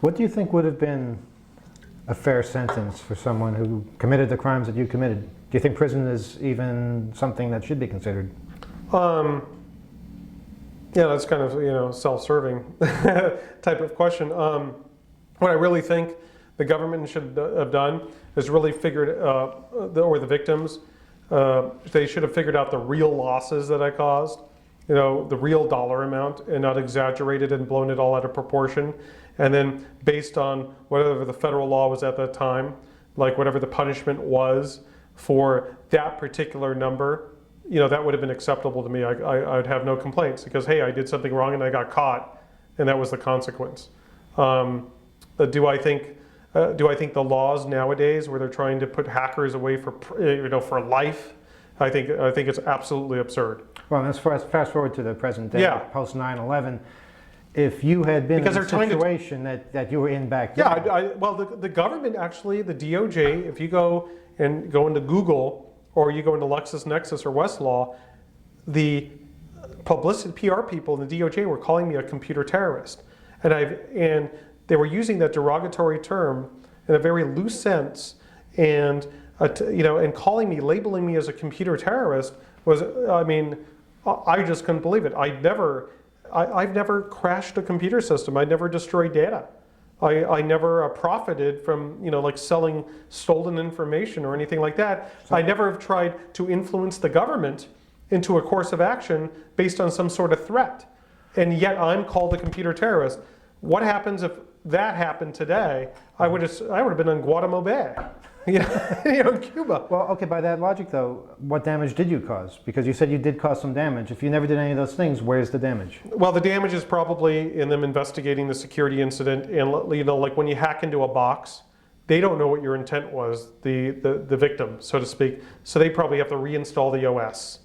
What do you think would have been a fair sentence for someone who committed the crimes that you committed? Do you think prison is even something that should be considered? Yeah, that's kind of self-serving type of question. What I really think the government should have done is really figured, or the victims, they should have figured out the real losses that I caused. the real dollar amount and not exaggerated and blown it all out of proportion. And then based on whatever the federal law was at that time, like whatever the punishment was for that particular number, that would have been acceptable to me. I'd have no complaints because, hey, I did something wrong and I got caught, and that was the consequence. Do I think the laws nowadays, where they're trying to put hackers away for life, I think it's absolutely absurd. Well, let's fast forward to the present day, Yeah. post 9/11. If you had been Because in the they're trying to- situation that you were in back then, Well, the government actually, the DOJ, if you go into Google or you go into LexisNexis or Westlaw, the publicity PR people in the DOJ were calling me a computer terrorist, and they were using that derogatory term in a very loose sense, and and calling me, labeling me as a computer terrorist was, I just couldn't believe it. I've never crashed a computer system. I never destroyed data. I never profited from selling stolen information or anything like that. I never have tried to influence the government into a course of action based on some sort of threat. And yet I'm called a computer terrorist. What happens if that happened today? I would have been in Guantanamo Bay. In Cuba. Well, okay, by that logic though, what damage did you cause? Because you said you did cause some damage. If you never did any of those things, where's the damage? Well, the damage is probably in them investigating the security incident, and like when you hack into a box, they don't know what your intent was, the victim, so to speak. So they probably have to reinstall the OS,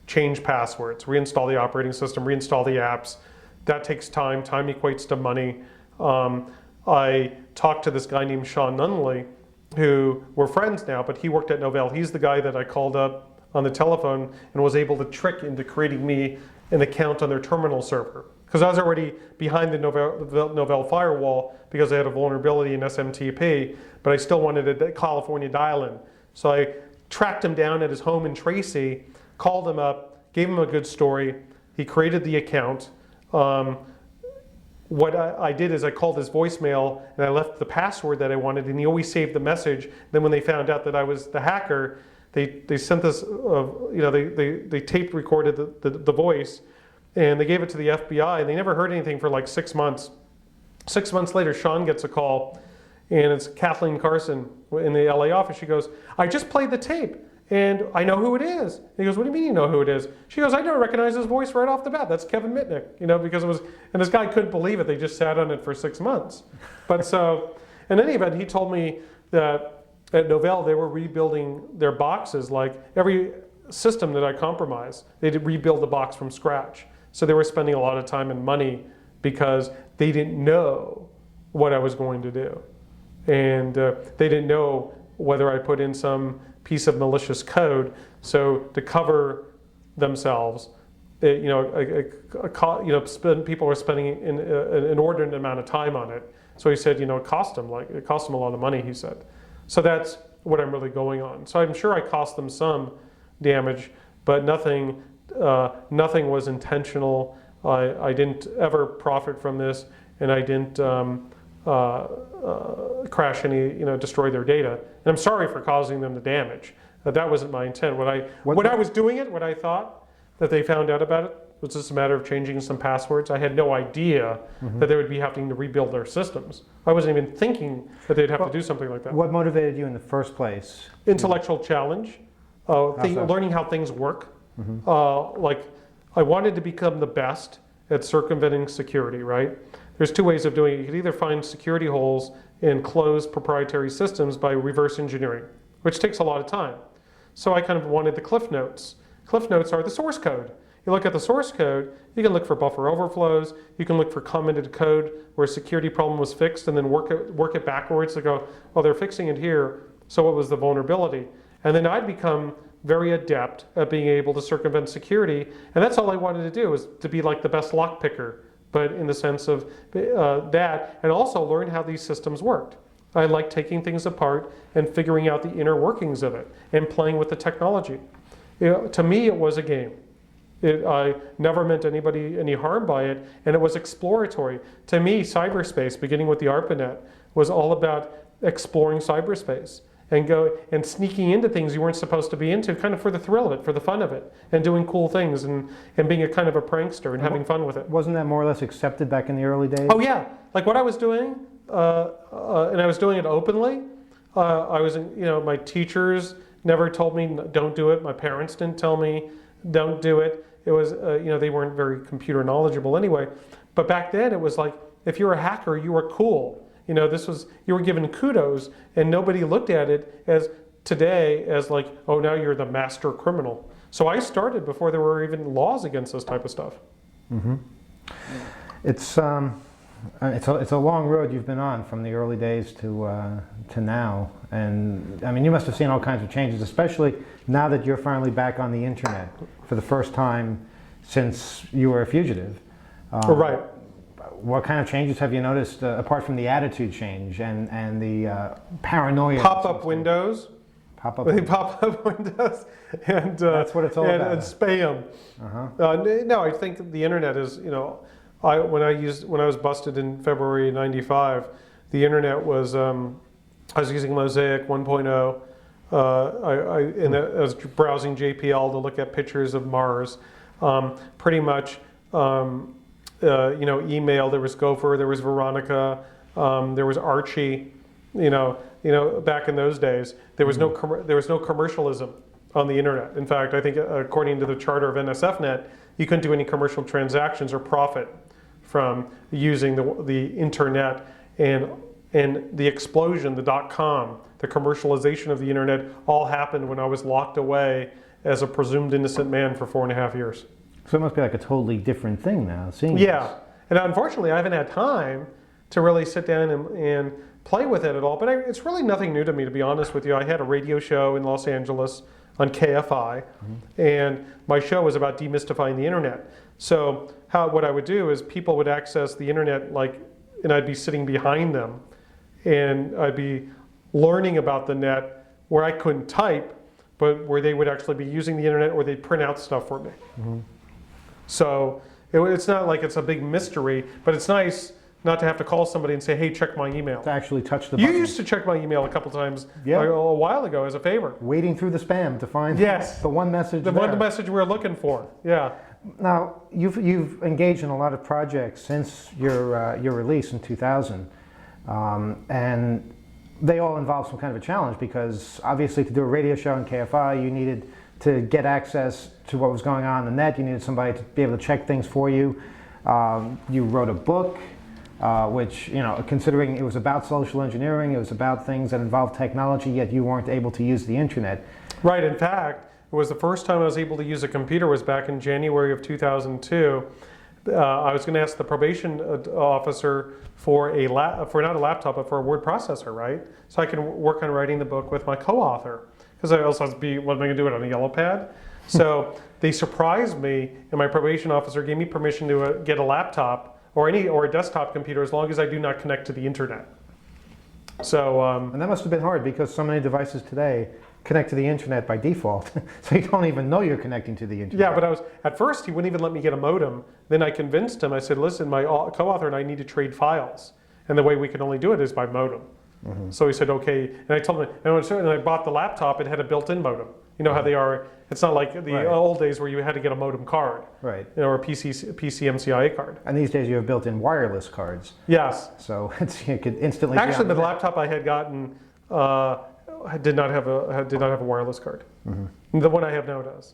change passwords, reinstall the operating system, reinstall the apps. That takes time. Time equates to money. I talked to this guy named Sean Nunley, who we're friends now, but he worked at Novell. He's the guy that I called up on the telephone and was able to trick into creating me an account on their terminal server. Because I was already behind the Novell firewall because I had a vulnerability in SMTP, but I still wanted a California dial-in. So I tracked him down at his home in Tracy, called him up, gave him a good story. He created the account. What I did is I called his voicemail and I left the password that I wanted, and he always saved the message. Then when they found out that I was the hacker, they sent this, they tape recorded the voice, and they gave it to the FBI, and they never heard anything for like 6 months. 6 months later, Sean gets a call, and it's Kathleen Carson in the LA office. She goes, "I just played the tape, and I know who it is." And he goes, "What do you mean you know who it is?" She goes, "I don't recognize his voice right off the bat. That's Kevin Mitnick," because it was, and this guy couldn't believe it. They just sat on it for 6 months. But so, in any event, he told me that at Novell, they were rebuilding their boxes. Like every system that I compromised, they did rebuild the box from scratch. So they were spending a lot of time and money because they didn't know what I was going to do. And they didn't know whether I put in some piece of malicious code. So to cover themselves, people are spending an inordinate amount of time on it. So he said, it cost them a lot of money, he said. So that's what I'm really going on. So I'm sure I cost them some damage, but nothing was intentional. I didn't ever profit from this, and I didn't crash destroy their data. And I'm sorry for causing them the damage. That wasn't my intent. When I was doing it, what I thought that they found out about it was just a matter of changing some passwords. I had no idea that they would be having to rebuild their systems. I wasn't even thinking that they'd have to do something like that. What motivated you in the first place? Intellectual challenge, learning how things work. I wanted to become the best at circumventing security, right? There's two ways of doing it. You could either find security holes in closed proprietary systems by reverse engineering, which takes a lot of time. So I kind of wanted the Cliff Notes. Cliff Notes are the source code. You look at the source code, you can look for buffer overflows, you can look for commented code where a security problem was fixed, and then work it backwards to go, well, they're fixing it here, so what was the vulnerability? And then I'd become very adept at being able to circumvent security, and that's all I wanted to do, was to be like the best lock picker, but in the sense of that, and also learn how these systems worked. I like taking things apart and figuring out the inner workings of it and playing with the technology. To me, it was a game. I never meant anybody any harm by it, and it was exploratory. To me, cyberspace, beginning with the ARPANET, was all about exploring cyberspace. and go and sneaking into things you weren't supposed to be into, kind of for the thrill of it, for the fun of it, and doing cool things and being a kind of a prankster and having fun with it. Wasn't that more or less accepted back in the early days? Oh yeah, like what I was doing, and I was doing it openly. I was, my teachers never told me don't do it. My parents didn't tell me don't do it. It was, they weren't very computer knowledgeable anyway. But back then it was like, if you were a hacker, you were cool. You were given kudos, and nobody looked at it as today as like, oh, now you're the master criminal. So I started before there were even laws against this type of stuff. Mm-hmm. It's a long road you've been on from the early days to now, and I mean you must have seen all kinds of changes, especially now that you're finally back on the internet for the first time since you were a fugitive. Right. What kind of changes have you noticed apart from the attitude change and the paranoia? Pop-up windows. Pop-up windows, and that's what it's all about. And spam. Uh-huh. No, I think the internet is. When I was busted in February '95, the internet was. I was using Mosaic 1.0. I was browsing JPL to look at pictures of Mars. Pretty much. Email. There was Gopher. There was Veronica. There was Archie. Back in those days, there was no commercialism on the internet. In fact, I think according to the charter of NSFNet, you couldn't do any commercial transactions or profit from using the internet, and the explosion, the .com, the commercialization of the internet, all happened when I was locked away as a presumed innocent man for 4.5 years. So it must be like a totally different thing now, seeing Yeah, this. and unfortunately I haven't had time to really sit down and play with it at all, but it's really nothing new to me, to be honest with you. I had a radio show in Los Angeles on KFI, and my show was about demystifying the internet. So what I would do is people would access the internet, and I'd be sitting behind them, and I'd be learning about the net where I couldn't type, but where they would actually be using the internet, or they'd print out stuff for me. Mm-hmm. So it's not like it's a big mystery, but it's nice not to have to call somebody and say, hey, check my email. To actually touch the You button. used to check my email a couple times Yeah. a while ago as a favor. Wading through the spam to find Yes. the one message The there. one message we were looking for. Yeah. Now, you've engaged in a lot of projects since your release in 2000, and they all involve some kind of a challenge, because obviously to do a radio show in KFI, you needed to get access to what was going on in the net. You needed somebody to be able to check things for you. You wrote a book, which, considering it was about social engineering, it was about things that involved technology, yet you weren't able to use the internet. Right. In fact, it was the first time I was able to use a computer was back in January of 2002. I was going to ask the probation officer for not a laptop, but for a word processor, right? So I can work on writing the book with my co-author. Because I also have to be, what am I going to do it on a yellow pad? So they surprised me, and my probation officer gave me permission to get a laptop or a desktop computer as long as I do not connect to the internet. So And that must have been hard, because so many devices today connect to the internet by default, so you don't even know you're connecting to the internet. yeah, but at first he wouldn't even let me get a modem. Then I convinced him. I said, listen, my co-author and I need to trade files, and the way we can only do it is by modem. Mm-hmm. So he said, okay. And I told him, and I bought the laptop. It had a built-in modem. You know how they are. It's not like the old days where you had to get a modem card, right? Or a PCMCIA card. And these days you have built-in wireless cards. Yes. So you could instantly. Actually, the laptop I had gotten did not have a wireless card. Mm-hmm. The one I have now does.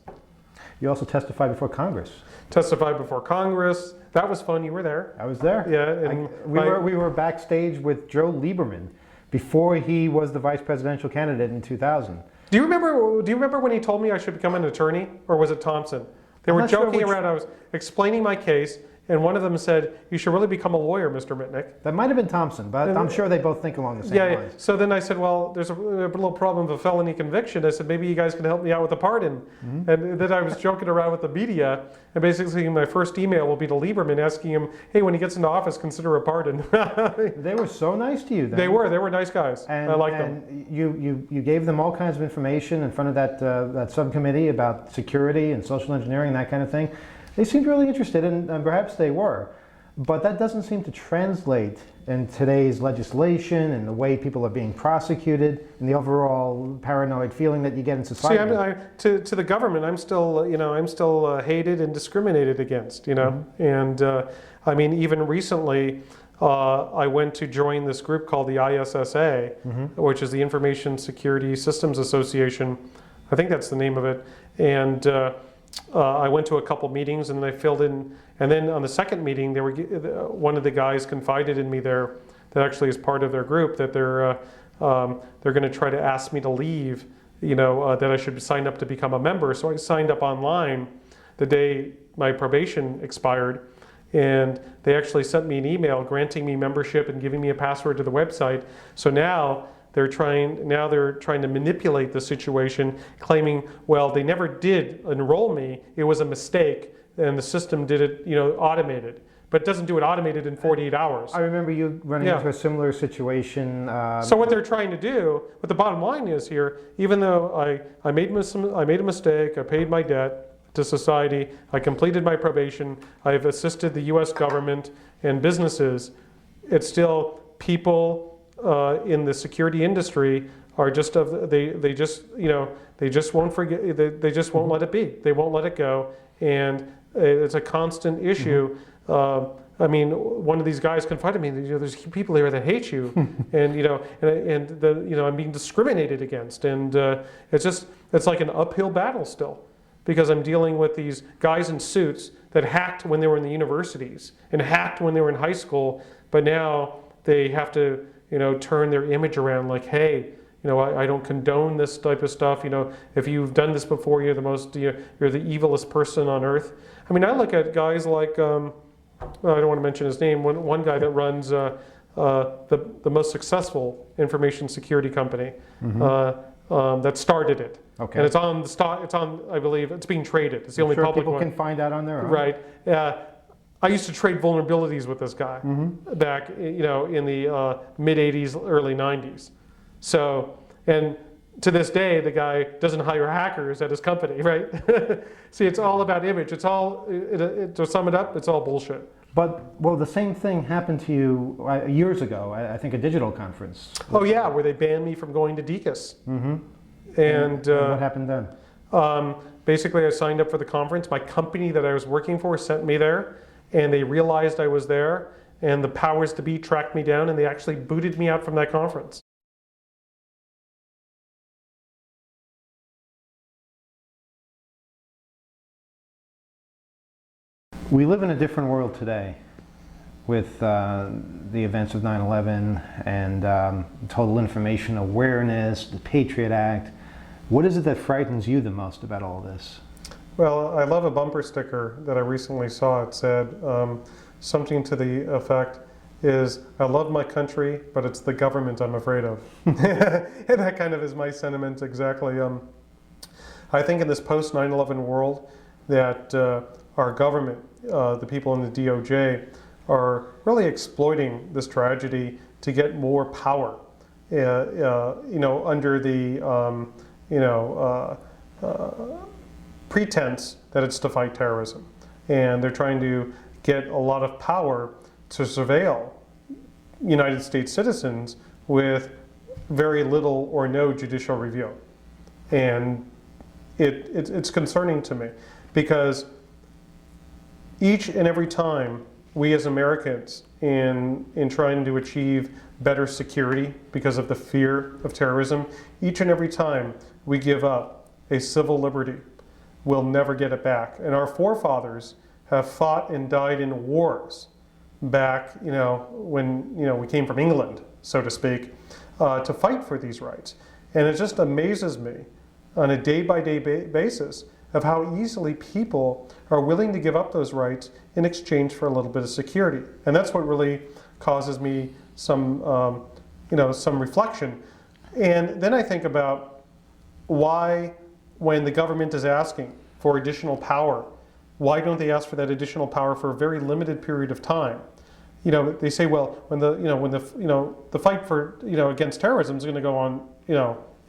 You also testified before Congress. Testified before Congress. That was fun. You were there. I was there. Yeah. And we were backstage with Joe Lieberman before he was the vice presidential candidate in 2000. Do you remember when he told me I should become an attorney, or was it Thompson? They were joking around. I was explaining my case, and one of them said, "You should really become a lawyer, Mr. Mitnick." That might have been Thompson, but I'm sure they both think along the same lines. So then I said, well, there's a little problem of a felony conviction. I said, maybe you guys can help me out with a pardon. Mm-hmm. And then I was joking around with the media, and basically my first email will be to Lieberman asking him, hey, when he gets into office, consider a pardon. They were so nice to you then. They were nice guys. I liked them. And you gave them all kinds of information in front of that subcommittee about security and social engineering and that kind of thing. They seemed really interested, and perhaps they were. But that doesn't seem to translate in today's legislation and the way people are being prosecuted and the overall paranoid feeling that you get in society. To the government, I'm still, I'm still hated and discriminated against, And I mean, even recently, I went to join this group called the ISSA, which is the Information Security Systems Association. I think that's the name of it. And I went to a couple meetings and I filled in. And then on the second meeting, one of the guys confided in me there that actually is part of their group that they're going to try to ask me to leave, that I should sign up to become a member. So I signed up online the day my probation expired. And they actually sent me an email granting me membership and giving me a password to the website. So now they're trying to manipulate the situation, claiming, well, they never did enroll me. It was a mistake, and the system did it, automated. But it doesn't do it automated in 48 hours. I remember you running into a similar situation. So what they're trying to do, what the bottom line is here, even though I made a mistake, I paid my debt to society, I completed my probation, I've assisted the U.S. government and businesses, it's still people in the security industry are just they just won't forget, they just won't let it be, they won't let it go, and it's a constant issue. I mean, one of these guys confided me, there's people here that hate you, and I'm being discriminated against, and it's like an uphill battle still. Because I'm dealing with these guys in suits that hacked when they were in the universities and hacked when they were in high school, but now they have to, turn their image around like, hey, I don't condone this type of stuff. If you've done this before, you're the evilest person on earth. I mean, I look at guys like, I don't want to mention his name, one guy that runs the most successful information security company that started it. Okay. And it's on the stock. It's on. I believe it's being traded. It's the only public one. People can find out on their own. Right. I used to trade vulnerabilities with this guy back, in the mid '80s, early '90s. So, and to this day, the guy doesn't hire hackers at his company, right? See, it's all about image. It's all. To sum it up, it's all bullshit. But the same thing happened to you years ago. I think a digital conference. Oh yeah, where they banned me from going to DECUS. And what happened then? Basically, I signed up for the conference. My company that I was working for sent me there, and they realized I was there, and the powers to be tracked me down, and they actually booted me out from that conference. We live in a different world today with the events of 9/11 and total information awareness, the Patriot Act. What is it that frightens you the most about all this? Well, I love a bumper sticker that I recently saw. It said something to the effect is, I love my country, but it's the government I'm afraid of. And that kind of is my sentiment exactly. I think in this post 9/11 world that our government, the people in the DOJ, are really exploiting this tragedy to get more power, under the pretense that it's to fight terrorism. And they're trying to get a lot of power to surveil United States citizens with very little or no judicial review. And it's concerning to me, because each and every time we as Americans, in trying to achieve better security because of the fear of terrorism, each and every time we give up a civil liberty, we'll never get it back. And our forefathers have fought and died in wars back, when we came from England, so to speak, to fight for these rights. And it just amazes me on a day-by-day basis of how easily people are willing to give up those rights in exchange for a little bit of security. And that's what really causes me some reflection. And then I think about why, when the government is asking for additional power, why don't they ask for that additional power for a very limited period of time? They say, well, when the fight for against terrorism is going to go on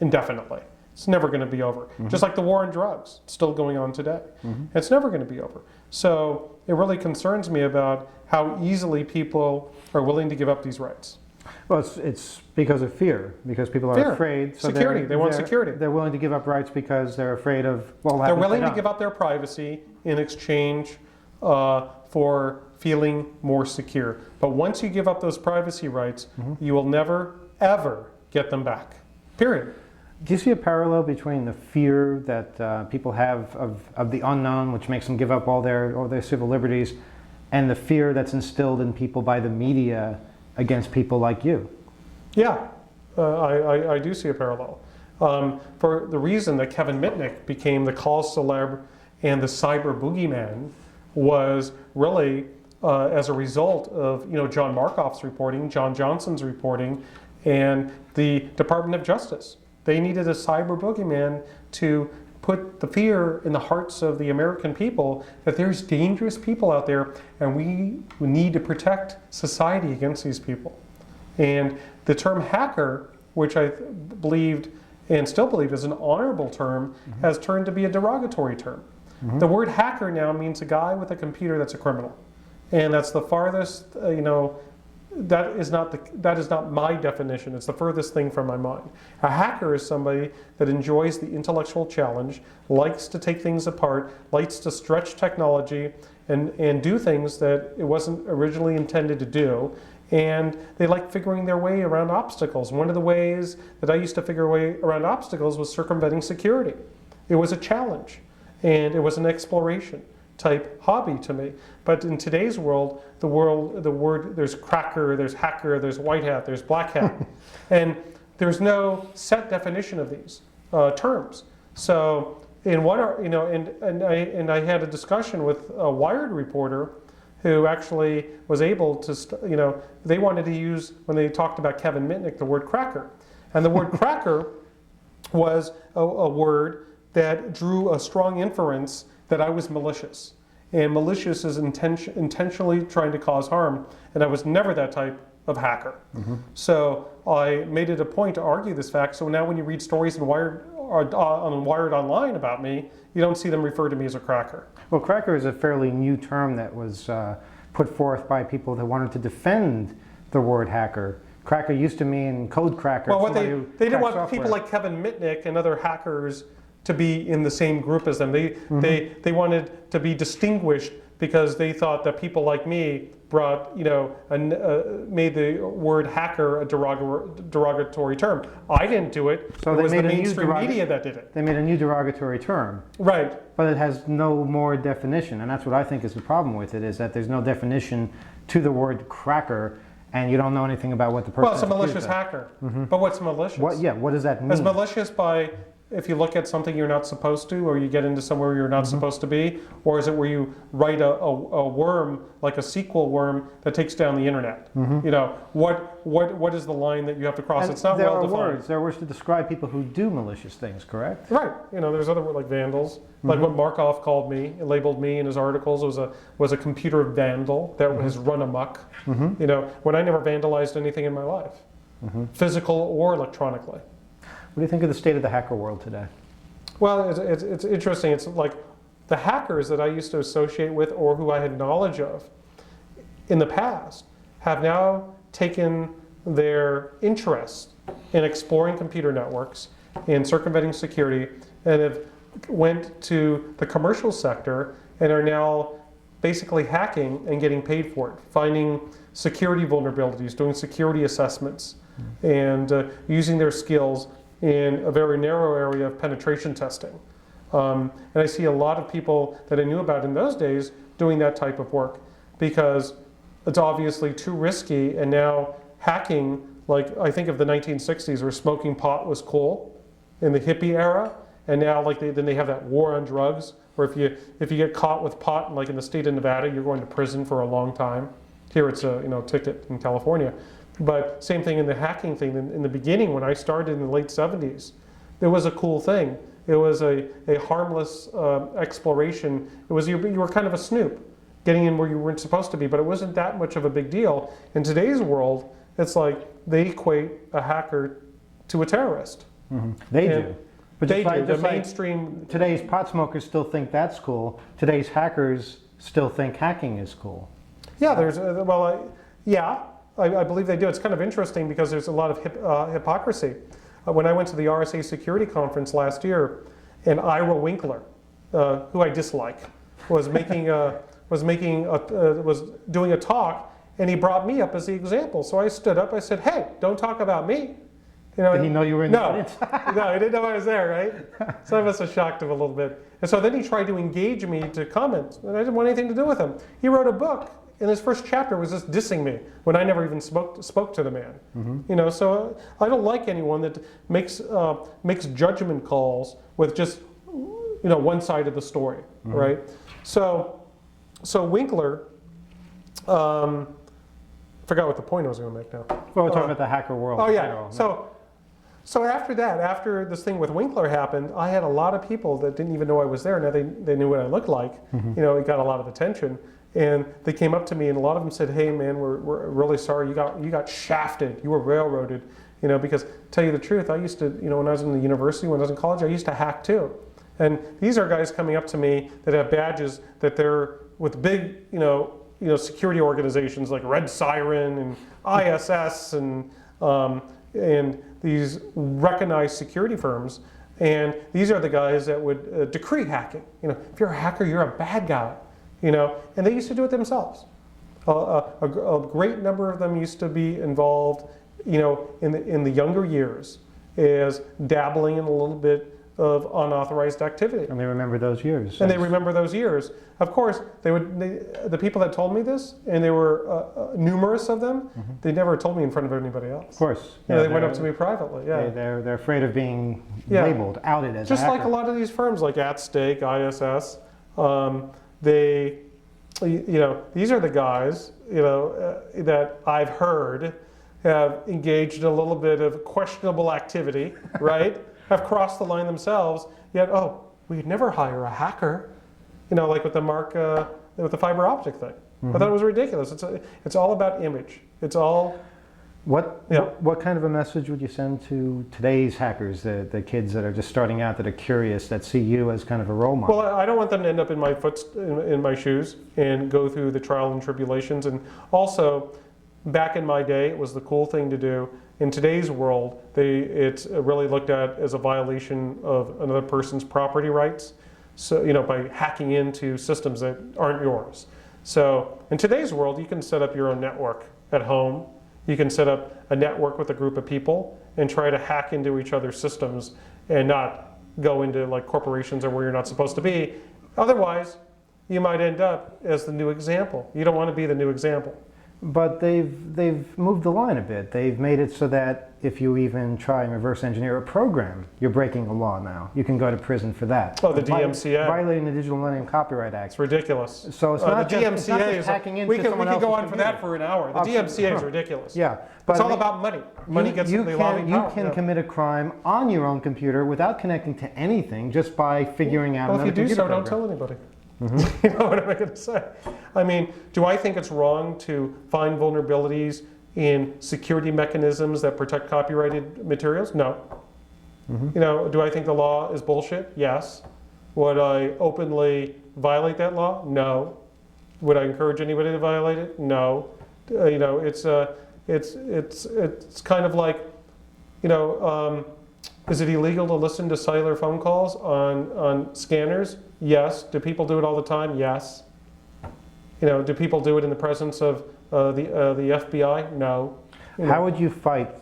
indefinitely, It's never going to be over. Just like the war on drugs, it's still going on today. It's never going to be over. So it really concerns me about how easily people are willing to give up these rights. Well, it's because of fear, because people are Fear. afraid. So Security. They want security. They're willing to give up rights because they're afraid of what will happen. They're willing to give up their privacy in exchange for feeling more secure. But once you give up those privacy rights, you will never, ever get them back. Period. Do you see a parallel between the fear that people have of the unknown, which makes them give up all their civil liberties, and the fear that's instilled in people by the media against people like you? Yeah, I do see a parallel. For the reason that Kevin Mitnick became the cause célèbre and the cyber boogeyman was really as a result of John Markoff's reporting, John Johnson's reporting, and the Department of Justice. They needed a cyber boogeyman to put the fear in the hearts of the American people that there's dangerous people out there and we need to protect society against these people. And the term hacker, which I believed and still believe is an honorable term, has turned to be a derogatory term. The word hacker now means a guy with a computer that's a criminal. And that's the farthest, that is not my definition. It's the furthest thing from my mind. A hacker is somebody that enjoys the intellectual challenge, likes to take things apart, likes to stretch technology and do things that it wasn't originally intended to do. And they like figuring their way around obstacles. One of the ways that I used to figure a way around obstacles was circumventing security. It was a challenge and it was an exploration type hobby to me. But in today's world, the word, there's cracker, there's hacker, there's white hat, there's black hat. And there's no set definition of these terms. So in one, and I had a discussion with a Wired reporter who actually was able to, they wanted to use, when they talked about Kevin Mitnick, the word cracker. And the word cracker was a word that drew a strong inference that I was malicious. And malicious is intentionally trying to cause harm, and I was never that type of hacker. So I made it a point to argue this fact, so now when you read stories on Wired Online about me, you don't see them refer to me as a cracker. Well, cracker is a fairly new term that was put forth by people that wanted to defend the word hacker. Cracker used to mean code cracker. Well, what they didn't want people like Kevin Mitnick and other hackers to be in the same group as them. They wanted to be distinguished because they thought that people like me brought, made the word hacker a derogatory term. I didn't do it. So it was the mainstream media that did it. They made a new derogatory term. Right. But it has no more definition, and that's what I think is the problem with it, is that there's no definition to the word cracker, and you don't know anything about what the person is. Well, it's a malicious hacker. But what's malicious? What does that mean? It's malicious by, if you look at something you're not supposed to, or you get into somewhere you're not supposed to be, or is it where you write a worm, like a SQL worm, that takes down the internet? What is the line that you have to cross? And it's not well defined. There are words to describe people who do malicious things, correct? Right. There's other words like vandals, like what Markov called me, labeled me in his articles was a computer vandal that has run amok. When I never vandalized anything in my life, physical or electronically. What do you think of the state of the hacker world today? Well, it's interesting. It's like the hackers that I used to associate with or who I had knowledge of in the past have now taken their interest in exploring computer networks, in circumventing security, and have went to the commercial sector and are now basically hacking and getting paid for it, finding security vulnerabilities, doing security assessments, and using their skills in a very narrow area of penetration testing. And I see a lot of people that I knew about in those days doing that type of work because it's obviously too risky, and now hacking, like I think of the 1960s where smoking pot was cool in the hippie era, and now then they have that war on drugs where if you get caught with pot, like in the state of Nevada, you're going to prison for a long time. Here it's a ticket in California. But same thing in the hacking thing. In the beginning, when I started in the late 70s, it was a cool thing. It was a harmless exploration. It was you were kind of a snoop, getting in where you weren't supposed to be, but it wasn't that much of a big deal. In today's world, it's like they equate a hacker to a terrorist. They do. But They just do. like, The just like mainstream. today's pot smokers still think that's cool. Today's hackers still think hacking is cool. Yeah, there's I believe they do. It's kind of interesting because there's a lot of hypocrisy. When I went to the RSA security conference last year, and Ira Winkler, who I dislike, was doing a talk, and he brought me up as the example. So I stood up. I said, "Hey, don't talk about me." You know, Did he know you were in the audience? No, he didn't know I was there, right? So I must have shocked him a little bit. And so then he tried to engage me to comment, and I didn't want anything to do with him. He wrote a book, and his first chapter was just dissing me when I never even spoke to the man. You know, so I don't like anyone that makes judgment calls with just one side of the story, right? So Winkler, forgot what the point I was going to make now. Well, we're talking about the hacker world. Oh in yeah. general. So after that, after this thing with Winkler happened, I had a lot of people that didn't even know I was there. Now they knew what I looked like. It got a lot of attention, and they came up to me, and a lot of them said, "Hey man, we're really sorry. You got shafted. You were railroaded." Because to tell you the truth, I used to, when I was in the university, when I was in college, I used to hack too. And these are guys coming up to me that have badges that they're with big, security organizations like Red Siren and ISS and these recognized security firms, and these are the guys that would decree hacking. If you're a hacker, you're a bad guy. And they used to do it themselves. A great number of them used to be involved, in the younger years, as dabbling in a little bit of unauthorized activity. And they remember those years. And they remember those years. Of course, the people that told me this, and there were numerous of them, they never told me in front of anybody else. Of course. They went up to me privately. Yeah. They're afraid of being labeled, outed as just a hacker. like a lot of these firms, like At Stake, ISS. These are the guys, that I've heard have engaged in a little bit of questionable activity, right? Have crossed the line themselves, yet, we'd never hire a hacker, like with with the fiber optic thing. I thought it was ridiculous. It's all about image. It's all... What kind of a message would you send to today's hackers, the kids that are just starting out, that are curious, that see you as kind of a role model? Well, I don't want them to end up in my shoes and go through the trial and tribulations. And also, back in my day, it was the cool thing to do. In today's world, it's really looked at as a violation of another person's property rights. So, by hacking into systems that aren't yours. So, in today's world, you can set up your own network at home. You can set up a network with a group of people and try to hack into each other's systems and not go into like corporations or where you're not supposed to be. Otherwise, you might end up as the new example. You don't want to be the new example. But they've moved the line a bit. They've made it so that if you even try and reverse engineer a program, you're breaking a law now. You can go to prison for that. Oh, the DMCA. Violating the Digital Millennium Copyright Act. It's ridiculous. So it's not the just, DMCA it's not just hacking into we could someone go else's on for computer. that for an hour. The DMCA is ridiculous. Yeah. It's all about money. Money gets the lobbying power. You can commit a crime on your own computer without connecting to anything, just by figuring out another computer program. Well, if you do so, don't tell anybody. You know what am I going to say? I mean, do I think it's wrong to find vulnerabilities in security mechanisms that protect copyrighted materials? No. Do I think the law is bullshit? Yes. Would I openly violate that law? No. Would I encourage anybody to violate it? No. It's kind of like, is it illegal to listen to cellular phone calls on scanners? Yes. Do people do it all the time? Yes. Do people do it in the presence of the FBI? No. How would you fight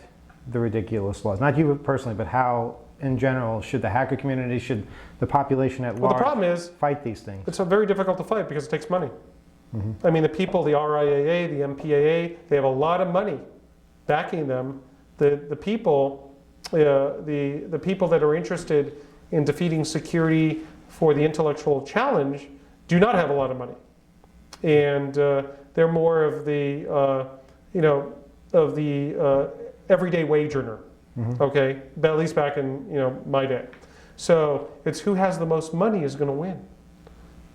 the ridiculous laws? Not you personally, but how, in general, should the hacker community, should the population at large the problem is, fight these things? It's very difficult to fight because it takes money. I mean, the people, the RIAA, the MPAA, they have a lot of money backing them. The people that are interested in defeating security for the intellectual challenge do not have a lot of money, and they're more of the everyday wage earner. Okay, but at least back in my day. So it's who has the most money is going to win.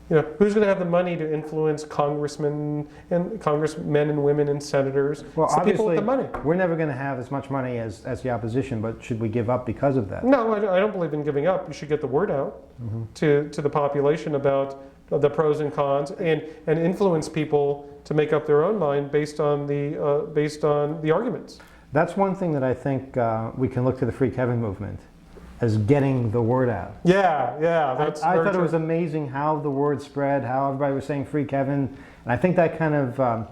who's going to have the money to influence congressmen and women and senators? Well, it's the people with the money. We're never going to have as much money as the opposition, but should we give up because of that? No, I don't believe in giving up. You should get the word out to the population about the pros and cons, and influence people to make up their own mind based on the arguments. That's one thing that I think we can look to the Free Kevin movement as getting the word out. Yeah, I thought it was amazing how the word spread, how everybody was saying Free Kevin, and I think that kind of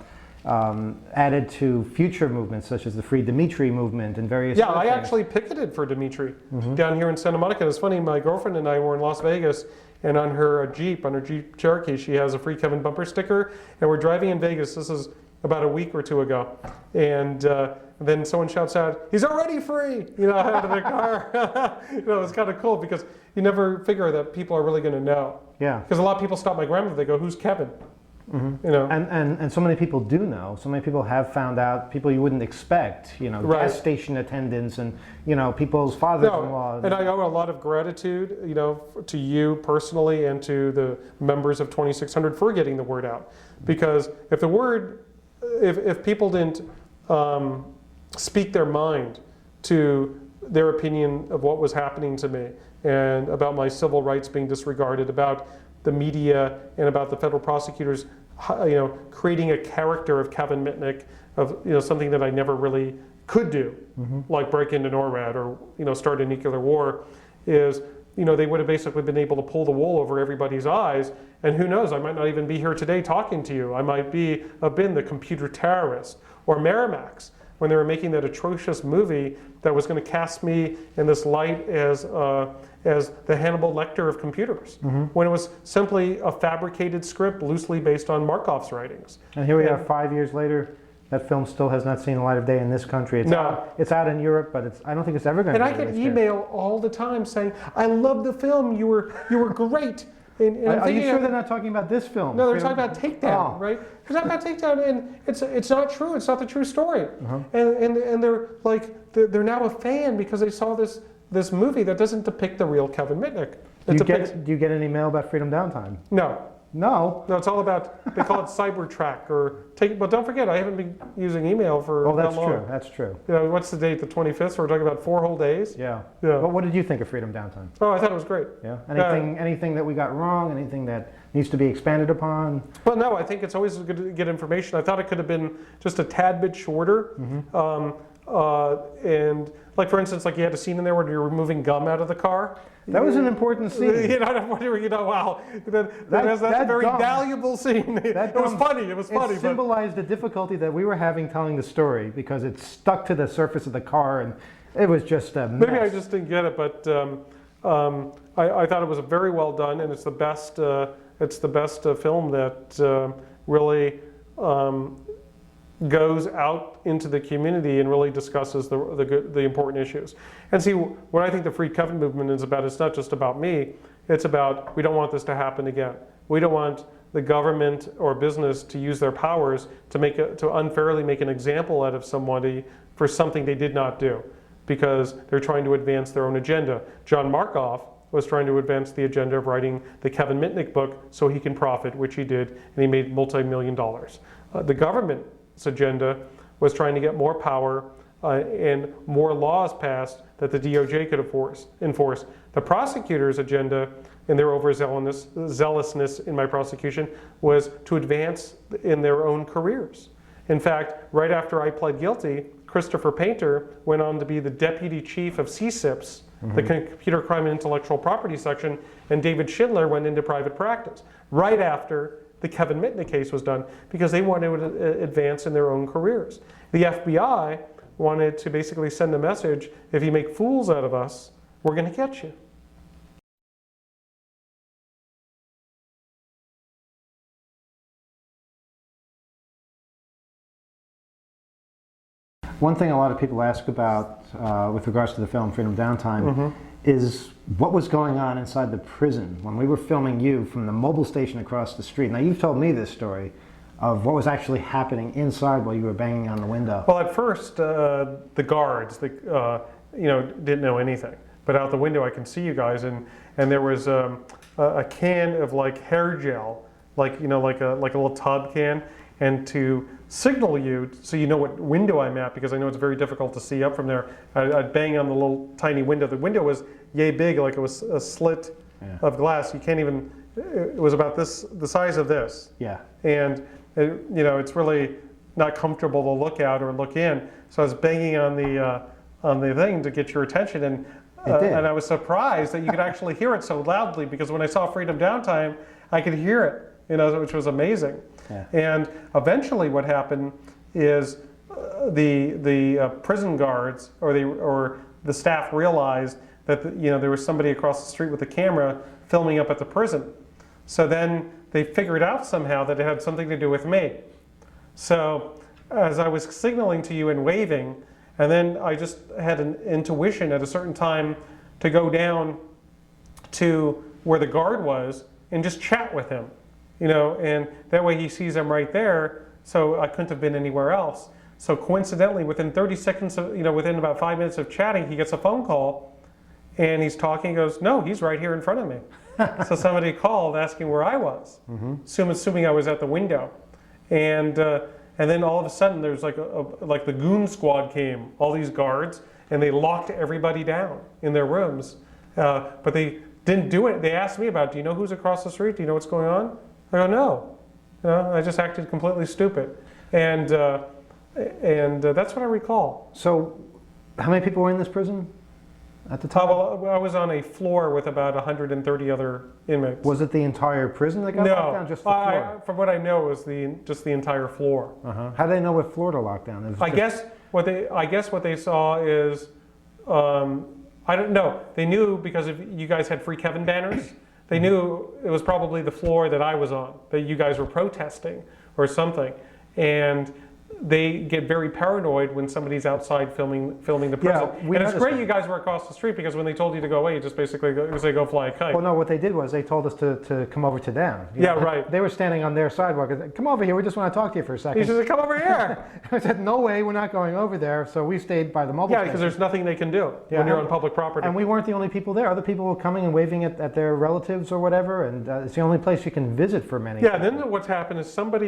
added to future movements such as the Free Dimitri movement and various other I things. actually picketed for Dimitri down here in Santa Monica. It's funny, my girlfriend and I were in Las Vegas, and on her Jeep Cherokee, she has a Free Kevin bumper sticker, and we're driving in Vegas. This is about a week or two ago, and then someone shouts out, "He's already free!" Out of the car. It's kind of cool because you never figure that people are really going to know. Yeah. Because a lot of people stop my grandmother. They go, "Who's Kevin?" And so many people do know. So many people have found out. People you wouldn't expect. Right. Gas station attendants and people's fathers-in-law. And I owe a lot of gratitude, to you personally and to the members of 2600 for getting the word out. Because if people didn't speak their mind to their opinion of what was happening to me and about my civil rights being disregarded, about the media and about the federal prosecutors, creating a character of Kevin Mitnick, of something that I never really could do, like break into NORAD or start a nuclear war, is they would have basically been able to pull the wool over everybody's eyes, and who knows, I might not even be here today talking to you. I might have been the computer terrorist, or Miramax, when they were making that atrocious movie that was going to cast me in this light as the Hannibal Lecter of computers, when it was simply a fabricated script loosely based on Markov's writings. And here we are 5 years later. That film still has not seen the light of day in this country. It's out in Europe, but I don't think it's ever going to. And I get email all the time saying, "I love the film. You were great." And are you sure they're not talking about this film? No, they're talking about Takedown, right? They're talking about Takedown, and it's not true. It's not the true story. And they're like they're now a fan because they saw this movie that doesn't depict the real Kevin Mitnick. Do you get any mail about Freedom Downtime? No, it's all about, they call it Cybertrack but don't forget, I haven't been using email for that long. That's true. What's the date, the 25th, so we're talking about 4 whole days? Yeah. But what did you think of Freedom Downtime? Oh, I thought it was great. Yeah. Anything that we got wrong, anything that needs to be expanded upon? Well, no, I think it's always good to get information. I thought it could have been just a tad bit shorter. And like, for instance, like you had a scene in there where you're removing gum out of the car. That was an important scene. Wow, that's a very valuable scene. It was funny. It symbolized the difficulty that we were having telling the story because it stuck to the surface of the car, and it was just a mess. Maybe I just didn't get it, but I thought it was very well done, and it's the best. It's the best film that really goes out into the community and really discusses the important issues. And see, what I think the Free Kevin movement is about, it's not just about me, it's about, we don't want this to happen again. We don't want the government or business to use their powers to unfairly make an example out of somebody for something they did not do, because they're trying to advance their own agenda. John Markoff was trying to advance the agenda of writing the Kevin Mitnick book so he can profit, which he did, and he made multi-million dollars. The government's agenda was trying to get more power and more laws passed that the DOJ could enforce. The prosecutor's agenda, and their overzealousness in my prosecution, was to advance in their own careers. In fact, right after I pled guilty, Christopher Painter went on to be the deputy chief of CSIPS, the Computer Crime and Intellectual Property section, and David Schindler went into private practice right after the Kevin Mitnick case was done, because they wanted to advance in their own careers. The FBI wanted to basically send a message: if you make fools out of us, we're going to get you. One thing a lot of people ask about with regards to the film Freedom Downtime is what was going on inside the prison when we were filming you from the mobile station across the street. Now, you've told me this story of what was actually happening inside while you were banging on the window. Well, at first, the guards, didn't know anything. But out the window, I can see you guys, and there was a can of like hair gel, like like a little tub can, and to signal you so you know what window I'm at, because I know it's very difficult to see up from there. I'd bang on the little tiny window. The window was yay big, like it was a slit of glass. You can't even. It was about the size of this. Yeah. And it's really not comfortable to look out or look in. So I was banging on the thing to get your attention, and I was surprised that you could actually hear it so loudly, because when I saw Freedom Downtime, I could hear it, which was amazing. Yeah. And eventually, what happened is the prison guards or the staff realized that there was somebody across the street with a camera filming up at the prison. So then they figured out somehow that it had something to do with me. So as I was signaling to you and waving, and then I just had an intuition at a certain time to go down to where the guard was and just chat with him, and that way he sees I'm right there, so I couldn't have been anywhere else. So coincidentally, within 30 seconds of, within about 5 minutes of chatting, he gets a phone call, and he's talking, he goes, no, he's right here in front of me. So somebody called asking where I was, assuming I was at the window. And then all of a sudden there's like the goon squad came, all these guards, and they locked everybody down in their rooms. But they didn't do it. They asked me about, do you know who's across the street? Do you know what's going on? I go, no. I just acted completely stupid. And that's what I recall. So how many people were in this prison at the time? Well, I was on a floor with about 130 other inmates. Was it the entire prison that got locked down? Just the floor? From what I know, it was just the entire floor. How do they know what floor to lock down? I guess what they saw is, I don't know. They knew because you guys had Free Kevin banners. They knew it was probably the floor that I was on, that you guys were protesting or something, and they get very paranoid when somebody's outside filming the prison. Yeah, and it's great you guys were across the street, because when they told you to go away, you just basically go fly a kite. Well, no, what they did was they told us to come over to them. Right. They were standing on their sidewalk. I said, come over here, we just want to talk to you for a second. He said, come over here. I said, no way, we're not going over there. So we stayed by the mobile Yeah, station. because there's nothing they can do when you're on public property. And we weren't the only people there. Other people were coming and waving at their relatives or whatever, and it's the only place you can visit for many. Yeah, and then what's happened is someone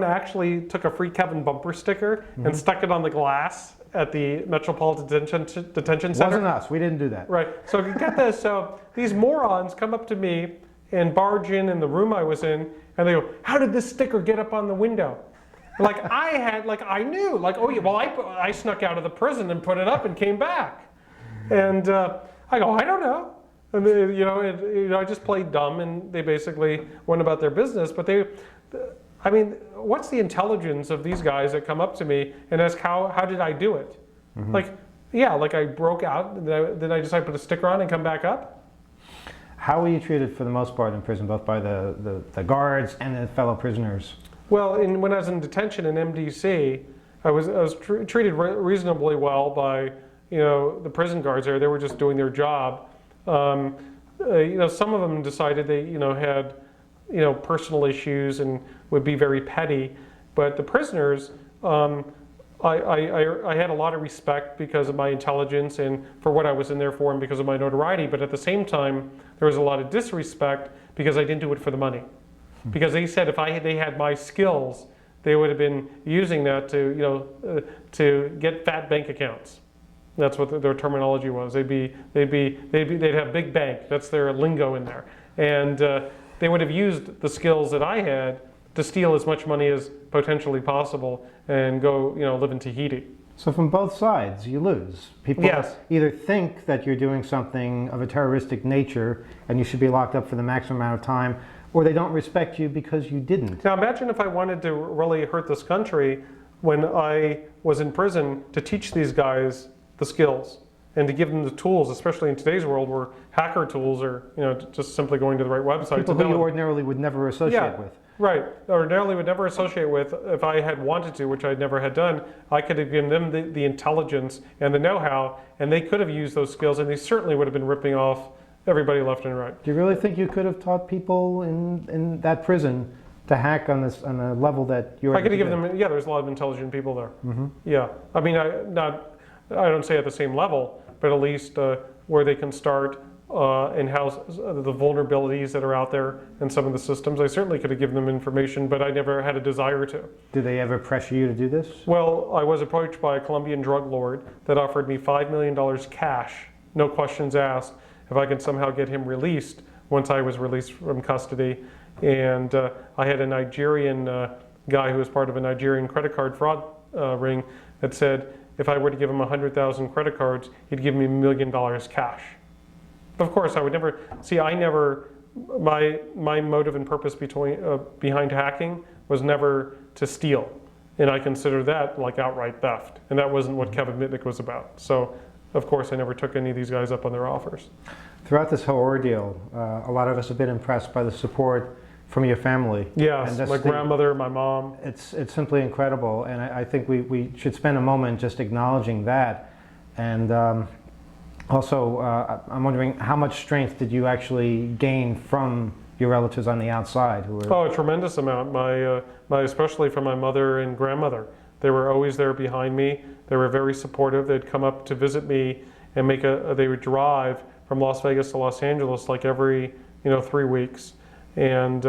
actually took a Free Kevin bumper sticker and stuck it on the glass at the Metropolitan Detention Center. Wasn't us. We didn't do that. Right. So get this. So these morons come up to me and barge in the room I was in, and they go, "How did this sticker get up on the window?" I knew. Oh yeah, well I snuck out of the prison and put it up and came back. And I go, I don't know. And they, I just played dumb, and they basically went about their business. But what's the intelligence of these guys that come up to me and ask how did I do it? I broke out, then I decided to put a sticker on and come back up. How were you treated for the most part in prison, both by the guards and the fellow prisoners? Well, when I was in detention in MDC, I was treated reasonably well by the prison guards there. They were just doing their job. Some of them decided they had personal issues and would be very petty, but the prisoners, I had a lot of respect because of my intelligence and for what I was in there for, and because of my notoriety. But at the same time, there was a lot of disrespect because I didn't do it for the money. Because they said if they had my skills, they would have been using that to get fat bank accounts. That's what their terminology was. They'd have big bank. That's their lingo in there, and they would have used the skills that I had to steal as much money as potentially possible and go, live in Tahiti. So from both sides, you lose. People either think that you're doing something of a terroristic nature and you should be locked up for the maximum amount of time, or they don't respect you because you didn't. Now imagine if I wanted to really hurt this country when I was in prison, to teach these guys the skills and to give them the tools, especially in today's world where hacker tools are, just simply going to the right website. People who you ordinarily would never associate with. Right, ordinarily would never associate with. If I had wanted to, which I never had done, I could have given them the intelligence and the know-how, and they could have used those skills, and they certainly would have been ripping off everybody left and right. Do you really think you could have taught people in that prison to hack on a level that you're? I could have given them. Yeah, there's a lot of intelligent people there. Yeah, I mean, I don't say at the same level, but at least where they can start and how the vulnerabilities that are out there in some of the systems. I certainly could have given them information, but I never had a desire to. Did they ever pressure you to do this? Well, I was approached by a Colombian drug lord that offered me $5 million cash, no questions asked, if I could somehow get him released once I was released from custody. And I had a Nigerian guy who was part of a Nigerian credit card fraud ring that said if I were to give him 100,000 credit cards, he'd give me $1 million cash. Of course, I would never, my motive and purpose behind hacking was never to steal. And I consider that like outright theft. And that wasn't what Kevin Mitnick was about. So, of course, I never took any of these guys up on their offers. Throughout this whole ordeal, a lot of us have been impressed by the support from your family. Yes, my grandmother, my mom. It's simply incredible. And I think we should spend a moment just acknowledging that. And also, I'm wondering how much strength did you actually gain from your relatives on the outside? Who were... Oh, a tremendous amount. Especially from my mother and grandmother. They were always there behind me. They were very supportive. They'd come up to visit me and they would drive from Las Vegas to Los Angeles like every 3 weeks. And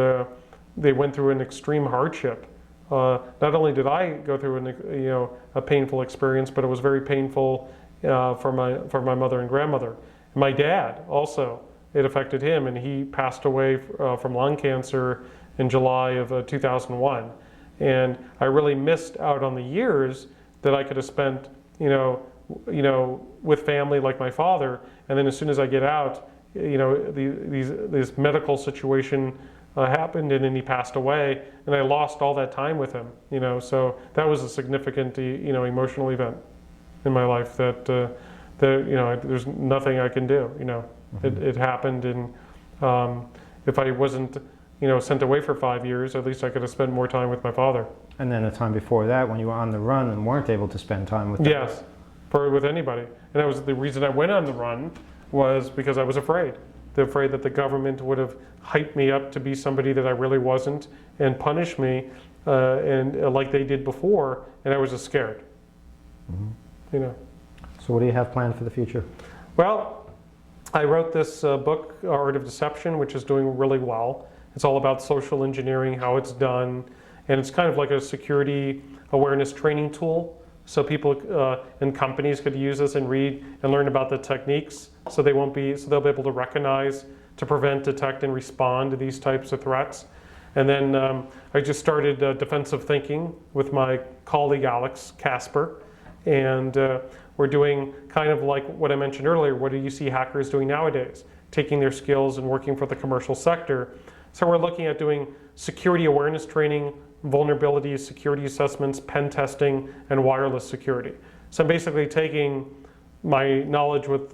they went through an extreme hardship. Not only did I go through a painful experience, but it was very painful for my mother and grandmother. My dad also, it affected him, and he passed away from lung cancer in July of 2001. And I really missed out on the years that I could have spent, with family like my father. And then as soon as I get out, this medical situation happened, and then he passed away, and I lost all that time with him. So that was a significant, emotional event in my life that there's nothing I can do. It happened, and if I wasn't sent away for 5 years, at least I could have spent more time with my father. And then the time before that, when you were on the run and weren't able to spend time with them. Yes, with anybody. And that was the reason I went on the run, was because I was afraid. Afraid that the government would have hyped me up to be somebody that I really wasn't and punish me like they did before, and I was just scared. So what do you have planned for the future? Well, I wrote this book, Art of Deception, which is doing really well. It's all about social engineering, how it's done, and it's kind of like a security awareness training tool. So people and companies could use this and read and learn about the techniques, so they'll be able to recognize, to prevent, detect, and respond to these types of threats. And then I just started defensive thinking with my colleague Alex Casper, and we're doing kind of like what I mentioned earlier. What do you see hackers doing nowadays? Taking their skills and working for the commercial sector. So we're looking at doing security awareness training, vulnerabilities, security assessments, pen testing, and wireless security. So I'm basically taking my knowledge with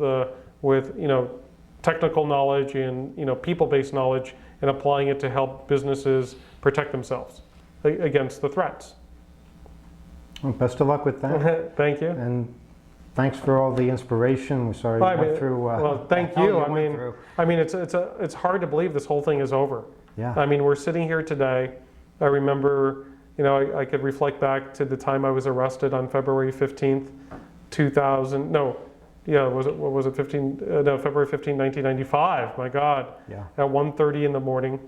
technical knowledge and people-based knowledge and applying it to help businesses protect themselves against the threats. Well, best of luck with that. Thank you. And thanks for all the inspiration. We're sorry you went through. Well, thank you. It's hard to believe this whole thing is over. Yeah. I mean, we're sitting here today. I remember, I could reflect back to the time I was arrested on February 15th, 2000. No, yeah, what was it? February 15, 1995. My God. Yeah. At 1:30 in the morning,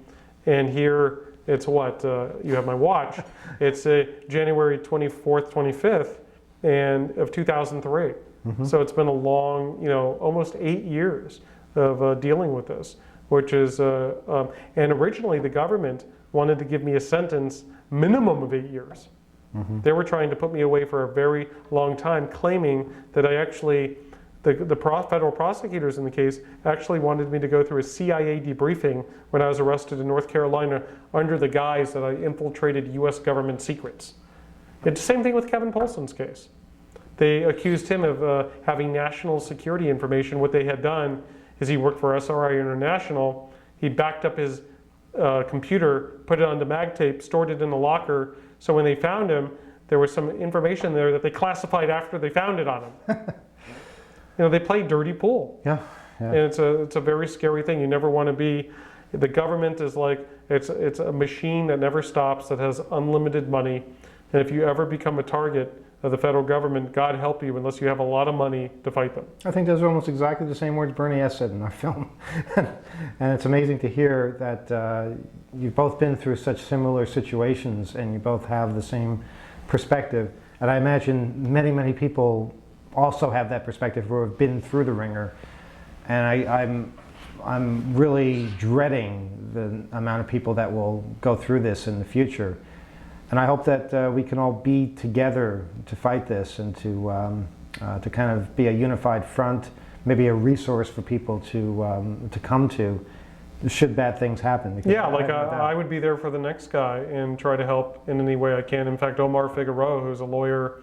and here it's what? You have my watch. It's January 24th, 25th, and of 2003. So it's been a long, almost 8 years of dealing with this, which is, and originally the government wanted to give me a sentence minimum of 8 years. They were trying to put me away for a very long time, claiming that I actually, the federal prosecutors in the case actually wanted me to go through a CIA debriefing when I was arrested in North Carolina under the guise that I infiltrated US government secrets. It's the same thing with Kevin Polson's case. They accused him of having national security information. What they had done is he worked for SRI International. He backed up his computer, put it onto mag tape, stored it in the locker. So when they found him, there was some information there that they classified after they found it on him. They play dirty pool. Yeah. And it's a very scary thing. You never want to be. The government is like it's a machine that never stops, that has unlimited money, and if you ever become a target the federal government, God help you unless you have a lot of money to fight them. I think those are almost exactly the same words Bernie S. said in our film. And it's amazing to hear that you've both been through such similar situations and you both have the same perspective. And I imagine many, many people also have that perspective who have been through the ringer. And I'm really dreading the amount of people that will go through this in the future. And I hope that we can all be together to fight this and to kind of be a unified front, maybe a resource for people to come to should bad things happen. Because Yeah, like I would be there for the next guy and try to help in any way I can. In fact, Omar Figueroa, who's a lawyer,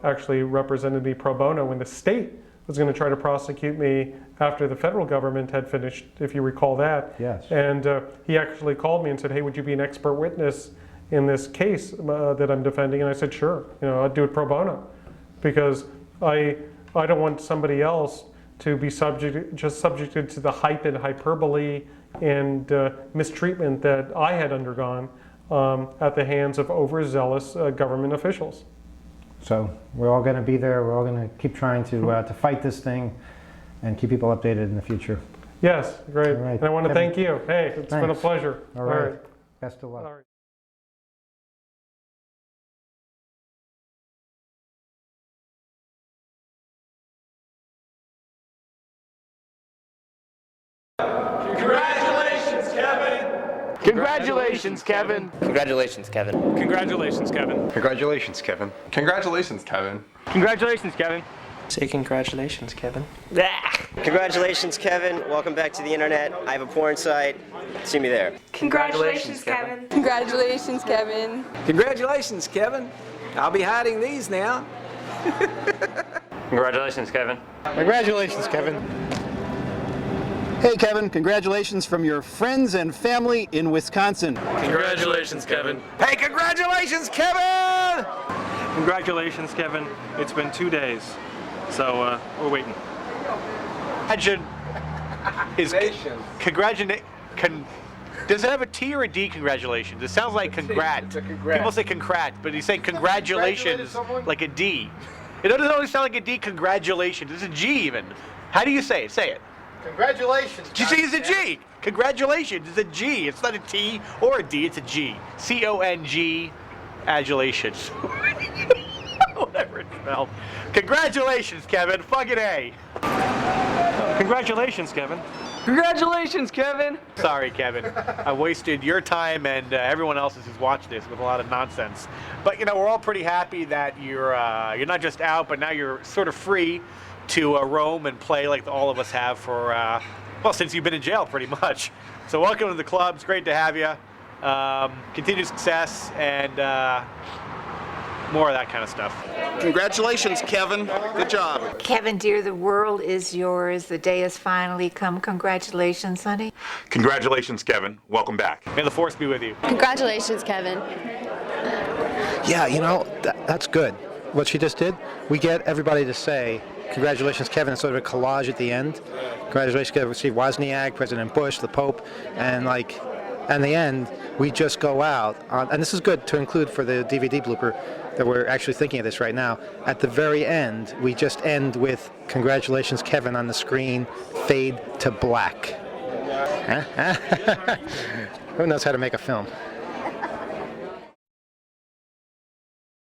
actually represented me pro bono when the state was going to try to prosecute me after the federal government had finished, if you recall that. Yes. And he actually called me and said, hey, would you be an expert witness in this case that I'm defending? And I said, sure, I'd do it pro bono, because I don't want somebody else to be subjected to the hype and hyperbole and mistreatment that I had undergone at the hands of overzealous government officials. So we're all going to be there. We're all going to keep trying to fight this thing and keep people updated in the future. Yes, great. All right. And I want to thank you. Hey, it's been a Thanks. pleasure. All right. Best of luck. All right. Congratulations, Kevin! Congratulations, Kevin. Congratulations, Kevin. Congratulations, Kevin. Congratulations, Kevin. Congratulations, Kevin. Congratulations, Kevin. Say congratulations, Kevin. Congratulations, Kevin. Welcome back to the internet. I have a porn site. See me there. Congratulations, Kevin. Congratulations, Kevin. Congratulations, Kevin. I'll be hiding these now. Congratulations, Kevin. Congratulations, Kevin. Hey, Kevin, congratulations from your friends and family in Wisconsin. Congratulations, Kevin. Hey, congratulations, Kevin! Congratulations, Kevin. It's been 2 days, so we're waiting. Does it have a T or a D, congratulations? It sounds like congrat. People say congrat, but you say congratulations like a D. It doesn't always sound like a D, congratulations. It's a G even. How do you say it? Say it. Congratulations. Did you say it's a G? Congratulations, it's a G. It's not a T or a D, it's a G. C-O-N-G, adulations. Whatever it's spelled. Congratulations, Kevin. Fucking A. Congratulations, Kevin. Congratulations, Kevin! Sorry, Kevin. I wasted your time and everyone else's who's watched this with a lot of nonsense. But we're all pretty happy that you're not just out, but now you're sort of free to roam and play like all of us have for well, since you've been in jail, pretty much. So welcome to the club. It's great to have you. Continued success and more of that kind of stuff. Congratulations, Kevin. Good job. Kevin, dear, the world is yours. The day has finally come. Congratulations, honey. Congratulations, Kevin. Welcome back. May the force be with you. Congratulations, Kevin. Yeah, that's good. What she just did, we get everybody to say, congratulations, Kevin, sort of a collage at the end. Congratulations, Kevin, Steve Wozniak, President Bush, the Pope, and in the end, we just go out, and this is good to include for the DVD blooper, that we're actually thinking of this right now. At the very end, we just end with congratulations, Kevin, on the screen, fade to black. Who knows how to make a film?